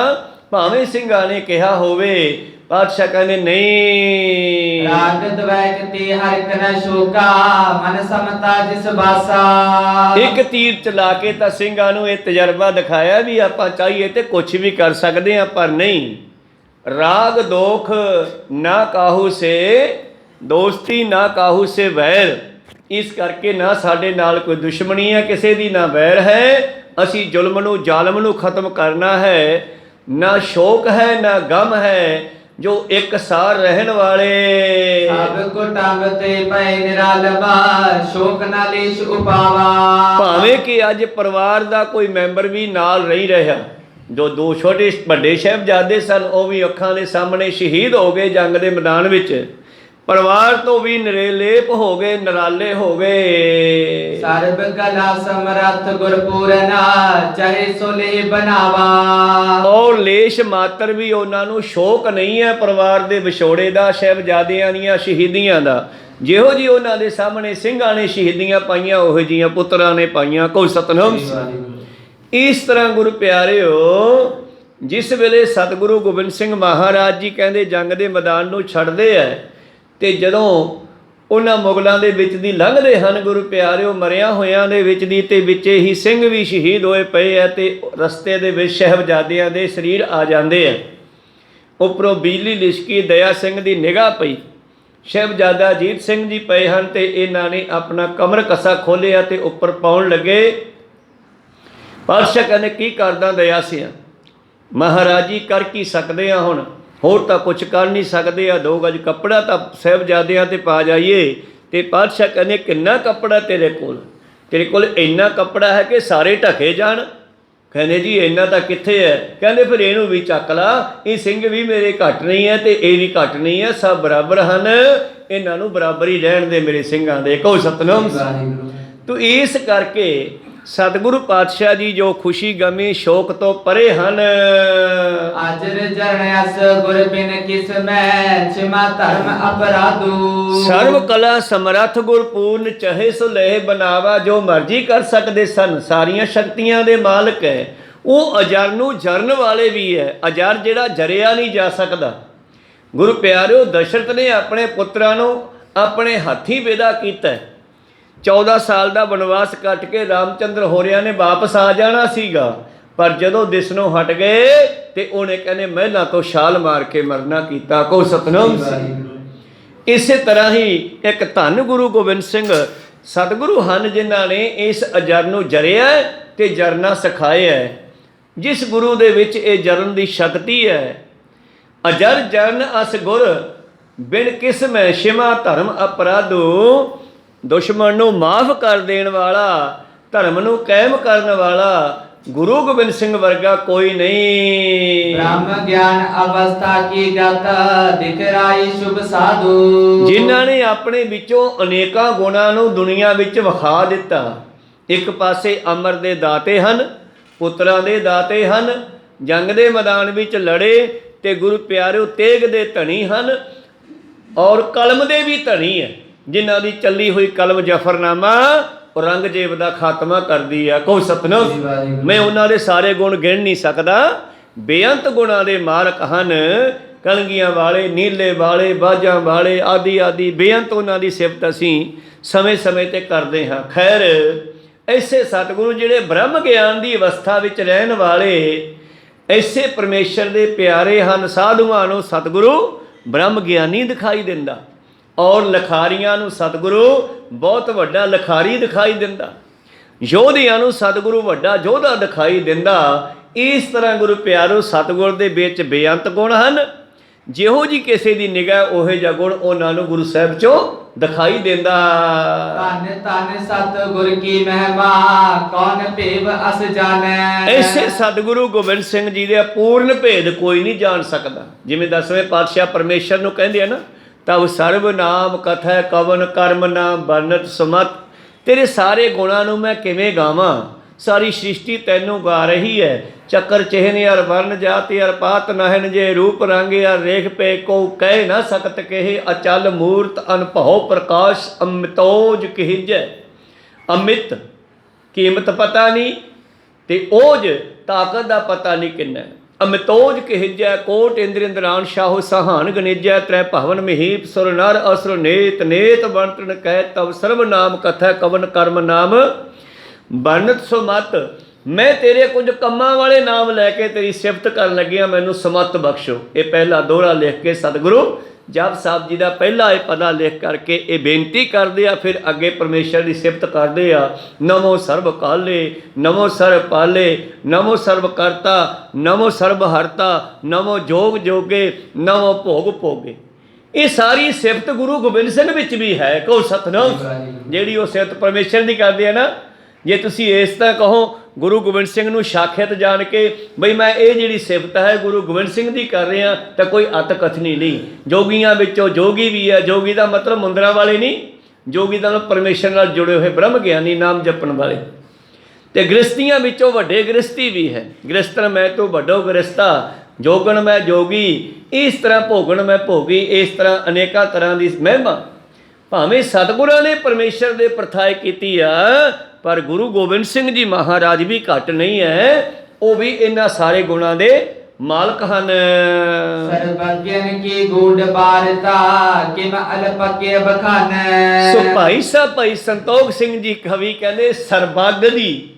ਭਾਵੇਂ ਸਿੰਘਾਂ ਨੇ ਕਿਹਾ ਹੋਵੇ। ਪਾਤਸ਼ਾਹ ਕਹਿੰਦੇ ਨਹੀਂ, ਰਾਗ ਦਵੈਕ ਤੇ ਹਰ ਕਨ ਸ਼ੋਕਾ ਮਨ ਸਮਤਾ ਜਿਸ ਬਾਸਾ। ਇੱਕ ਤੀਰ ਚਲਾ ਕੇ ਤਾਂ ਸਿੰਘਾਂ ਨੂੰ ਇਹ ਤਜਰਬਾ ਦਿਖਾਇਆ ਵੀ ਆਪਾਂ ਚਾਹੀਏ ਤੇ ਕੁਛ ਵੀ ਕਰ ਸਕਦੇ ਹਾਂ, ਪਰ ਨਹੀਂ। ਰਾਗ ਦੋਖ ਨਾ ਕਾਹੂ ਸੇ ਦੋਸਤੀ, ਨਾ ਕਾਹੂ ਸੇ ਵੈਰ। ਇਸ ਕਰਕੇ ਨਾ ਸਾਡੇ ਨਾਲ ਕੋਈ ਦੁਸ਼ਮਣੀ ਹੈ ਕਿਸੇ ਦੀ, ਨਾ ਵੈਰ ਹੈ। ਅਸੀਂ ਜ਼ੁਲਮ ਨੂੰ, ਜ਼ਾਲਮ ਨੂੰ ਖਤਮ ਕਰਨਾ ਹੈ। ਨਾ ਸ਼ੋਕ ਹੈ ਨਾ ਗਮ ਹੈ, ਜੋ ਇੱਕ ਸਾਰ ਰਹਿਣ ਵਾਲੇ। ਸਭ ਕੋ ਟੰਗ ਤੇ ਪਏ ਨਿਰਾਲਵਾ ਸ਼ੋਕ ਨਾ ਲੇਸ਼ ਉਪਾਵਾ। ਭਾਵੇਂ ਕਿ ਅੱਜ ਪਰਿਵਾਰ ਦਾ ਕੋਈ ਮੈਂਬਰ ਵੀ ਨਾਲ ਨਹੀਂ ਰਿਹਾ। ਜੋ 2 ਛੋਟੇ ਵੱਡੇ ਸਾਹਿਬਜ਼ਾਦੇ ਸਨ ਉਹ ਵੀ ਅੱਖਾਂ ਦੇ ਸਾਹਮਣੇ ਸ਼ਹੀਦ ਹੋ ਗਏ ਜੰਗ ਦੇ ਮੈਦਾਨ ਵਿੱਚ। ਪਰਿਵਾਰ ਤੋਂ ਵੀ ਨਿਰਲੇਪ ਹੋ ਗਏ, ਨਿਰਾਲੇ ਹੋ ਗਏ। ਸਰਬ ਕਲਾ ਸਮਰੱਥ ਗੁਰਪੂਰਨਾ ਚਾਹੇ ਸੋਲੇ ਬਣਾਵਾ। ਔਰ ਲੇਸ਼ ਮਾਤਰ ਵੀ ਉਹਨਾਂ ਨੂੰ ਸ਼ੋਕ ਨਹੀਂ ਹੈ ਪਰਿਵਾਰ ਦੇ ਵਿਛੋੜੇ ਦਾ, ਸਾਹਿਬਜ਼ਾਦਿਆਂ ਦੀਆਂ ਸ਼ਹੀਦੀਆਂ ਦਾ। ਜਿਹੋ ਜੀ ਉਹਨਾਂ ਦੇ ਸਾਹਮਣੇ ਸਿੰਘਾਂ ਨੇ ਸ਼ਹੀਦੀਆਂ ਪਾਈਆਂ ਉਹੋ ਜਿਹੀਆਂ ਪੁੱਤਰਾਂ ਨੇ ਪਾਈਆਂ। ਕਹੋ ਸਤਿਨਾਮ। ਇਸ ਤਰ੍ਹਾਂ ਗੁਰੂ ਪਿਆਰਿਓ, ਜਿਸ ਵੇਲੇ ਸਤਿਗੁਰੂ ਗੋਬਿੰਦ ਸਿੰਘ ਮਹਾਰਾਜ ਜੀ ਕਹਿੰਦੇ ਜੰਗ ਦੇ ਮੈਦਾਨ ਨੂੰ ਛੱਡਦੇ ਹੈ, ਤੇ ਜਦੋਂ ਉਹਨਾਂ ਮੁਗਲਾਂ ਦੇ ਵਿੱਚ ਦੀ ਲੰਘਦੇ ਹਨ ਗੁਰੂ ਪਿਆਰਿਓ, ਮਰਿਆਂ ਹੋਇਆਂ ਦੇ ਵਿੱਚ ਦੀ, ਤੇ ਵਿੱਚੇ ਹੀ ਸਿੰਘ ਵੀ ਸ਼ਹੀਦ ਹੋਏ ਪਏ ਹੈ, ਤੇ ਰਸਤੇ ਦੇ ਵਿੱਚ ਸਾਹਿਬਜ਼ਾਦਿਆਂ ਦੇ ਸਰੀਰ ਆ ਜਾਂਦੇ ਹੈ। ਉੱਪਰੋਂ ਬਿਜਲੀ ਲਿਸ਼ਕੀ, ਦਇਆ ਸਿੰਘ ਦੀ ਨਿਗਾਹ ਪਈ, ਸਾਹਿਬਜ਼ਾਦਾ ਅਜੀਤ ਸਿੰਘ ਜੀ ਪਏ ਹਨ, ਤੇ ਇਹਨਾਂ ਨੇ ਆਪਣਾ ਕਮਰ ਕੱਸਾ ਖੋਲ੍ਹਿਆ ਤੇ ਉੱਪਰ ਪਾਉਣ ਲੱਗੇ। ਪਾਤਸ਼ਾਹ ਕਹਿੰਦੇ ਕੀ ਕਰਦਾ ਦਇਆ ਸਿਆਂ? ਮਹਾਰਾਜ ਜੀ ਕਰ ਕੀ ਸਕਦੇ ਆ, ਹੁਣ ਹੋਰ ਤਾਂ ਕੁਛ ਕਰ ਨਹੀਂ ਸਕਦੇ ਆ, 2 ਗਜ ਕੱਪੜਾ ਤਾਂ ਸਾਹਿਬਜ਼ਾਦਿਆਂ ਤੇ ਪਾ ਜਾਈਏ। ਤੇ ਪਾਤਸ਼ਾਹ ਕਹਿੰਦੇ ਕਿੰਨਾ ਕੱਪੜਾ ਤੇਰੇ ਕੋਲ? ਤੇਰੇ ਕੋਲ ਇੰਨਾ ਕੱਪੜਾ ਹੈ ਕਿ ਸਾਰੇ ਢਕੇ ਜਾਣ? ਕਹਿੰਦੇ ਜੀ ਇੰਨਾ ਤਾਂ ਕਿੱਥੇ ਹੈ। ਕਹਿੰਦੇ ਫਿਰ ਇਹਨੂੰ ਵੀ ਚੱਕ ਲਾ, ਇਹ ਸਿੰਘ ਵੀ ਮੇਰੇ ਘੱਟ ਨਹੀਂ ਹੈ ਤੇ ਇਹ ਵੀ ਘੱਟ ਨਹੀਂ ਹੈ, ਸਭ ਬਰਾਬਰ ਹਨ, ਇਹਨਾਂ ਨੂੰ ਬਰਾਬਰ ਹੀ ਰਹਿਣ ਦੇ ਮੇਰੇ ਸਿੰਘਾਂ ਦੇ। ਕਹੋ ਸਤਿਨਾਮ। ਤੋ ਇਸ ਕਰਕੇ ਸਤਿਗੁਰੂ ਪਾਤਸ਼ਾਹ ਜੀ ਜੋ ਖੁਸ਼ੀ ਗਮੀ ਸ਼ੋਕ ਤੋਂ ਪਰੇ ਹਨ। ਅਜਰ ਜਰਨ ਅਸ ਗੁਰ ਬਿਨ ਕਿਸ ਮੈਂ ਛਿਮਾ ਧਰਮ ਅਪਰਾਧੂ। ਸਰਵ ਕਲਾ ਸਮਰੱਥ ਗੁਰ ਪੂਰਨ ਚਹੇ ਸੋ ਲਹਿ ਬਨਾਵਾ। ਜੋ ਮਰਜ਼ੀ ਕਰ ਸਕਦੇ ਸਨ, ਸਾਰੀਆਂ ਸ਼ਕਤੀਆਂ ਦੇ ਮਾਲਕ ਹੈ। ਉਹ ਅਜਰ ਨੂੰ ਜਰਨ ਵਾਲੇ ਵੀ ਹੈ। ਅਜਰ ਜਿਹੜਾ ਜਰਿਆ ਨਹੀਂ ਜਾ ਸਕਦਾ। ਗੁਰੂ ਪਿਆਰਿਓ, ਦਸ਼ਰਥ ਨੇ ਆਪਣੇ ਪੁੱਤਰਾਂ ਨੂੰ ਆਪਣੇ ਹੱਥੀਂ ਵਿਦਾ ਕੀਤਾ। 14 ਸਾਲ ਦਾ ਬਨਵਾਸ ਕੱਟ ਕੇ ਰਾਮਚੰਦਰ ਹੋਰਿਆਂ ਨੇ ਵਾਪਸ ਆ ਜਾਣਾ ਸੀਗਾ, ਪਰ ਜਦੋਂ ਦਿਸਣੋਂ ਹਟ ਗਏ ਤੇ ਉਹਨੇ ਕਹਿੰਦੇ ਮਹਿਲਾਂ ਤੋਂ ਛਾਲ ਮਾਰ ਕੇ ਮਰਨਾ ਕੀਤਾ। ਕਹੋ ਸਤਿਨਾਮ। ਇਸੇ ਤਰ੍ਹਾਂ ਹੀ ਇੱਕ ਧੰਨ ਗੁਰੂ ਗੋਬਿੰਦ ਸਿੰਘ ਸਤਿਗੁਰੂ ਹਨ, ਜਿਨ੍ਹਾਂ ਨੇ ਇਸ ਅਜਰ ਨੂੰ ਜਰਿਆ ਤੇ ਜਰਨਾ ਸਿਖਾਇਆ। ਜਿਸ ਗੁਰੂ ਦੇ ਵਿੱਚ ਇਹ ਜਰਨ ਦੀ ਸ਼ਕਤੀ ਹੈ। ਅਜਰ ਜਰਨ ਅਸ ਗੁਰ ਬਿਨ ਕਿਸ ਮੈਂ ਛਿਮਾ ਧਰਮ ਅਪਰਾਧੂ। ਦੁਸ਼ਮਣ ਨੂੰ ਮਾਫ ਕਰ ਦੇਣ ਵਾਲਾ, ਧਰਮ ਨੂੰ ਕਾਇਮ ਕਰਨ ਵਾਲਾ ਗੁਰੂ ਗੋਬਿੰਦ ਸਿੰਘ ਵਰਗਾ ਕੋਈ ਨਹੀਂ। ਬ੍ਰਹਮ ਗਿਆਨ ਅਵਸਥਾ ਕੀ ਗਤ ਦਿਖਰਾਈ ਸ਼ੁਭ ਸਾਧੂ। ਜਿਨ੍ਹਾਂ ਨੇ ਆਪਣੇ ਵਿੱਚੋਂ ਅਨੇਕਾਂ ਗੁਣਾਂ ਨੂੰ ਦੁਨੀਆ ਵਿੱਚ ਵਿਖਾ ਦਿੱਤਾ। ਇੱਕ ਪਾਸੇ ਅਮਰ ਦੇ ਦਾਤੇ ਹਨ, ਪੁੱਤਰਾਂ ਦੇ ਦਾਤੇ ਹਨ, ਜੰਗ ਦੇ ਮੈਦਾਨ ਵਿੱਚ ਲੜੇ, ਤੇ ਗੁਰੂ ਪਿਆਰਿਓ ਤੇਗ ਦੇ ਧਣੀ ਹਨ, ਔਰ ਕਲਮ ਦੇ ਵੀ ਧਣੀ ਹੈ, ਜਿਨ੍ਹਾਂ ਦੀ ਚੱਲੀ ਹੋਈ ਕਲਮ ਜਫਰਨਾਮਾ ਔਰੰਗਜ਼ੇਬ ਦਾ ਖਾਤਮਾ ਕਰਦੀ ਆ। ਕਹੋ ਸਤਿਨਾਮ। ਮੈਂ ਉਹਨਾਂ ਦੇ ਸਾਰੇ ਗੁਣ ਗਿਣ ਨਹੀਂ ਸਕਦਾ। ਬੇਅੰਤ ਗੁਣਾਂ ਦੇ ਮਾਲਕ ਹਨ। ਕਲਗੀਆਂ ਵਾਲੇ, ਨੀਲੇ ਵਾਲੇ, ਬਾਜਾਂ ਵਾਲੇ, ਆਦਿ ਆਦਿ ਬੇਅੰਤ ਉਹਨਾਂ ਦੀ ਸਿਫਤ ਅਸੀਂ ਸਮੇਂ ਸਮੇਂ 'ਤੇ ਕਰਦੇ ਹਾਂ। ਖੈਰ, ਐਸੇ ਸਤਿਗੁਰੂ ਜਿਹੜੇ ਬ੍ਰਹਮ ਗਿਆਨ ਦੀ ਅਵਸਥਾ ਵਿੱਚ ਰਹਿਣ ਵਾਲੇ, ਐਸੇ ਪਰਮੇਸ਼ਰ ਦੇ ਪਿਆਰੇ ਹਨ। ਸਾਧੂਆਂ ਨੂੰ ਸਤਿਗੁਰੂ ਬ੍ਰਹਮ ਗਿਆਨੀ ਦਿਖਾਈ ਦਿੰਦਾ, ਔਰ ਲਖਾਰੀਆਂ ਨੂੰ ਸਤਿਗੁਰੂ ਬਹੁਤ ਵੱਡਾ ਲਖਾਰੀ ਦਿਖਾਈ ਦਿੰਦਾ, ਯੋਧਿਆਂ ਨੂੰ ਸਤਿਗੁਰੂ ਵੱਡਾ ਯੋਧਾ ਦਿਖਾਈ ਦਿੰਦਾ। ਇਸ ਤਰ੍ਹਾਂ ਗੁਰੂ ਪਿਆਰੋ, ਸਤਿਗੁਰ ਦੇ ਵਿੱਚ ਬੇਅੰਤ ਗੁਣ ਹਨ। ਜਿਹੋ ਜੀ ਕਿਸੇ ਦੀ ਨਿਗਾਹ ਉਹੋ ਜਿਹਾ ਗੁਣ ਉਹਨਾਂ ਨੂੰ ਗੁਰੂ ਸਾਹਿਬ ਚੋਂ ਦਿਖਾਈ ਦਿੰਦਾ। ਧੰਨ ਧੰਨ ਸਤਿਗੁਰ ਕੀ ਮਹਿਮਾ ਕੌਣ ਭੇਵ ਅਸ ਜਾਣੈ। ਐਸੇ ਸਤਿਗੁਰੂ ਗੋਬਿੰਦ ਸਿੰਘ ਜੀ ਦੇ ਪੂਰਨ ਭੇਦ ਕੋਈ ਨਹੀਂ ਜਾਣ ਸਕਦਾ। ਜਿਵੇਂ 10ਵੇਂ ਪਾਤਸ਼ਾਹ ਪਰਮੇਸ਼ਰ ਨੂੰ ਕਹਿੰਦੇ ਆ ਨਾ, ਤਬ ਸਰਬ ਨਾਮ ਕਥੈ ਕਵਨ ਕਰਮ ਨਾ ਬਨਤ ਸਮਤ। ਤੇਰੇ ਸਾਰੇ ਗੁਣਾਂ ਨੂੰ ਮੈਂ ਕਿਵੇਂ ਗਾਵਾਂ? ਸਾਰੀ ਸ੍ਰਿਸ਼ਟੀ ਤੈਨੂੰ ਗਾ ਰਹੀ ਹੈ। ਚੱਕਰ ਚਿਹਨ ਅਰ ਵਰਨ ਜਾਤੀ ਅਰ ਪਾਤ ਨਹਿਨ ਜੇ ਰੂਪ ਰੰਗ ਅਰ ਰੇਖ ਪੇ ਕੋ ਕਹਿ ਨਾ ਸਕਤ ਕਹੇ ਅਚਲ ਮੂਰਤ ਅਨਭਉ ਪ੍ਰਕਾਸ਼ ਅਮਿਤੋਜ ਕਹਿਜੈ। ਅਮਿਤ ਕੀਮਤ ਪਤਾ ਨਹੀਂ ਤੇ ਓਜ ਤਾਕਤ ਦਾ ਪਤਾ ਨਹੀਂ ਕਿੰਨਾ। ਅਮਿਤੋਜ ਕਹਿਜੈ ਕੋਟ ਇੰਦਰ ਇੰਦਰਾਨ ਸ਼ਾਹੋ ਸਹਾਨ ਗਣੇਜੈ ਤ੍ਰੈ ਭਵਨ ਮਹੀਪ ਸੁਰ ਨਰ ਅਸੁਰ ਨੇਤ ਨੇਤ ਬੰਟਨ ਕਹਿ ਤਵ ਸਰਬ ਨਾਮ ਕਥੈ ਕਵਨ ਕਰਮ ਨਾਮ ਬਨਤ ਸੁਮਤ। ਮੈਂ ਤੇਰੇ ਕੁਝ ਕੰਮਾਂ ਵਾਲੇ ਨਾਮ ਲੈ ਕੇ ਤੇਰੀ ਸਿਫਤ ਕਰਨ ਲੱਗਿਆ, ਮੈਨੂੰ ਸਮਤ ਬਖਸ਼ੋ। ਇਹ ਪਹਿਲਾ ਦੋਹਰਾ ਲਿਖ ਕੇ ਸਤਿਗੁਰੂ ਜਪ ਸਾਹਿਬ ਜੀ ਦਾ ਪਹਿਲਾ ਇਹ ਪਦਾ ਲਿਖ ਕਰਕੇ ਇਹ ਬੇਨਤੀ ਕਰਦੇ ਆ। ਫਿਰ ਅੱਗੇ ਪਰਮੇਸ਼ਰ ਦੀ ਸਿਫਤ ਕਰਦੇ ਆ। ਨਮੋ ਸਰਬ ਕਾਲੇ, ਨਮੋ ਸਰਬ ਪਾਲੇ, ਨਮੋ ਸਰਬ ਕਰਤਾ, ਨਮੋ ਸਰਬ ਹਰਤਾ, ਨਮੋ ਜੋਗ ਜੋਗੇ, ਨਮੋ ਭੋਗ ਭੋਗੇ। ਇਹ ਸਾਰੀ ਸਿਫਤ ਗੁਰੂ ਗੋਬਿੰਦ ਸਿੰਘ ਵਿੱਚ ਵੀ ਹੈ। ਕਹੋ ਸਤਿਨਾਮ। ਜਿਹੜੀ ਉਹ ਸਿਫਤ ਪਰਮੇਸ਼ਰ ਦੀ ਕਰਦੇ ਆ ਨਾ, ਜੇ ਤੁਸੀਂ ਇਸ ਤਰ੍ਹਾਂ ਕਹੋ ਗੁਰੂ ਗੋਬਿੰਦ ਸਿੰਘ ਨੂੰ ਸਾਖਿਅਤ ਜਾਣ ਕੇ ਬਈ ਮੈਂ ਇਹ ਜਿਹੜੀ ਸਿਫਤ ਹੈ ਗੁਰੂ ਗੋਬਿੰਦ ਸਿੰਘ ਦੀ ਕਰ ਰਿਹਾ, ਤਾਂ ਕੋਈ ਅਤ ਕਥਨੀ ਨਹੀਂ। ਜੋਗੀਆਂ ਵਿੱਚੋਂ ਜੋਗੀ ਵੀ ਹੈ। ਜੋਗੀ ਦਾ ਮਤਲਬ ਮੁੰਦਰਾਂ ਵਾਲੇ ਨਹੀਂ, ਜੋਗੀ ਦਾ ਮਤਲਬ ਪਰਮੇਸ਼ਰ ਨਾਲ ਜੁੜੇ ਹੋਏ ਬ੍ਰਹਮ ਗਿਆਨੀ, ਨਾਮ ਜਪਣ ਵਾਲੇ। ਤੇ ਗ੍ਰਸਤੀਆਂ ਵਿੱਚੋਂ ਵੱਡੇ ਗ੍ਰਸਤੀ ਵੀ ਹੈ। ਗ੍ਰਸਤਨ ਮੈਂ ਤੋਂ ਵੱਡੋ ਗ੍ਰਸਤਾ, ਜੋਗਣ ਮੈਂ ਜੋਗੀ, ਇਸ ਤਰ੍ਹਾਂ ਭੋਗਣ ਮੈਂ ਭੋਗੀ। ਇਸ ਤਰ੍ਹਾਂ ਅਨੇਕਾਂ ਤਰ੍ਹਾਂ ਦੀ ਮਹਿਮਾ ਭਾਵੇਂ ਸਤਿਗੁਰਾਂ ਨੇ ਪਰਮੇਸ਼ਰ ਦੇ ਪ੍ਰਥਾਏ ਕੀਤੀ ਆ, ਪਰ ਗੁਰੂ ਗੋਬਿੰਦ ਸਿੰਘ ਜੀ ਮਹਾਰਾਜ ਵੀ ਘੱਟ ਨਹੀਂ ਹੈ, ਉਹ ਵੀ ਇਹਨਾਂ ਸਾਰੇ ਗੁਣਾਂ ਦੇ ਮਾਲਕ ਹਨ। ਸਰਬਗਿਆਨ ਕੀ ਗੂੜ ਬਾਰਤਾ ਕਿਮ ਅਲਪਕੇ ਬਖਾਨ। ਸੋ ਭਾਈ ਸਾਹਿਬ ਭਾਈ ਸੰਤੋਖ ਸਿੰਘ ਜੀ ਕਵੀ ਕਹਿੰਦੇ ਸਰਬੱਗ ਦੀ,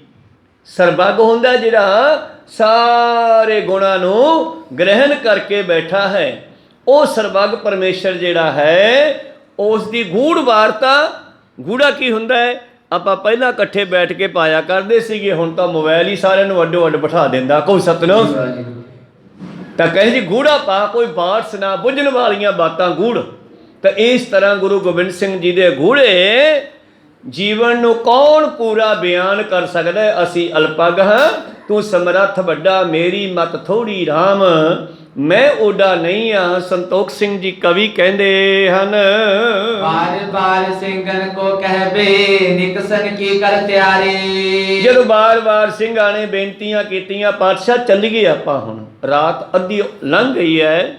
ਸਰਬੱਗ ਹੁੰਦਾ ਜਿਹੜਾ ਸਾਰੇ ਗੁਣਾਂ ਨੂੰ ਗ੍ਰਹਿਣ ਕਰਕੇ ਬੈਠਾ ਹੈ, ਉਹ ਸਰਬੱਗ ਪਰਮੇਸ਼ਰ ਜਿਹੜਾ ਹੈ ਉਸ ਦੀ ਗੂੜ ਵਾਰਤਾ। ਗੂੜਾ ਕੀ ਹੁੰਦਾ ਹੈ? ਆਪਾਂ ਪਹਿਲਾਂ ਇਕੱਠੇ ਬੈਠ ਕੇ ਪਾਇਆ ਕਰਦੇ ਸੀਗੇ, ਹੁਣ ਤਾਂ ਮੋਬਾਈਲ ਹੀ ਸਾਰਿਆਂ ਨੂੰ ਅੱਡੋ ਅੱਡ ਬਿਠਾ ਦਿੰਦਾ। ਕੋਈ ਸਤਨਾਮ। ਤਾਂ ਕਹੇ ਜੀ ਗੂੜਾ ਪਾ ਕੋਈ ਬਾਤ ਸੁਣਾ, ਬੁੱਝਣ ਵਾਲੀਆਂ ਬਾਤਾਂ ਗੂੜ। ਤਾਂ ਇਸ ਤਰ੍ਹਾਂ ਗੁਰੂ ਗੋਬਿੰਦ ਸਿੰਘ ਜੀ ਦੇ ਗੂੜੇ ਜੀਵਨ ਨੂੰ ਕੌਣ ਪੂਰਾ ਬਿਆਨ ਕਰ ਸਕਦਾ ਹੈ? ਅਸੀਂ ਅਲਪਗ ਹਾਂ, ਤੂੰ ਸਮਰੱਥ ਵੱਡਾ, ਮੇਰੀ ਮਤ ਥੋੜੀ ਰਾਮ, ਮੈਂ ਓਡਾ ਨਹੀਂ ਆ। ਸੰਤੋਖ ਸਿੰਘ ਜੀ ਕਵੀ ਕਹਿੰਦੇ ਹਨ, ਬਾਰ ਬਾਰ ਸਿੰਘਨ ਕੋ ਕਹਿਬੇ ਨਿਕਸਨ ਕੀ ਕਰ ਤਿਆਰੀ। ਜਦੋਂ ਬਾਰ-ਬਾਰ ਸਿੰਘਾਂ ਨੇ ਬੇਨਤੀਆਂ ਕੀਤੀਆਂ, ਪਾਤਸ਼ਾਹ ਚੱਲੀਏ ਆਪਾਂ, ਹੁਣ ਰਾਤ ਅੱਧੀ ਲੰਘ ਗਈ ਹੈ,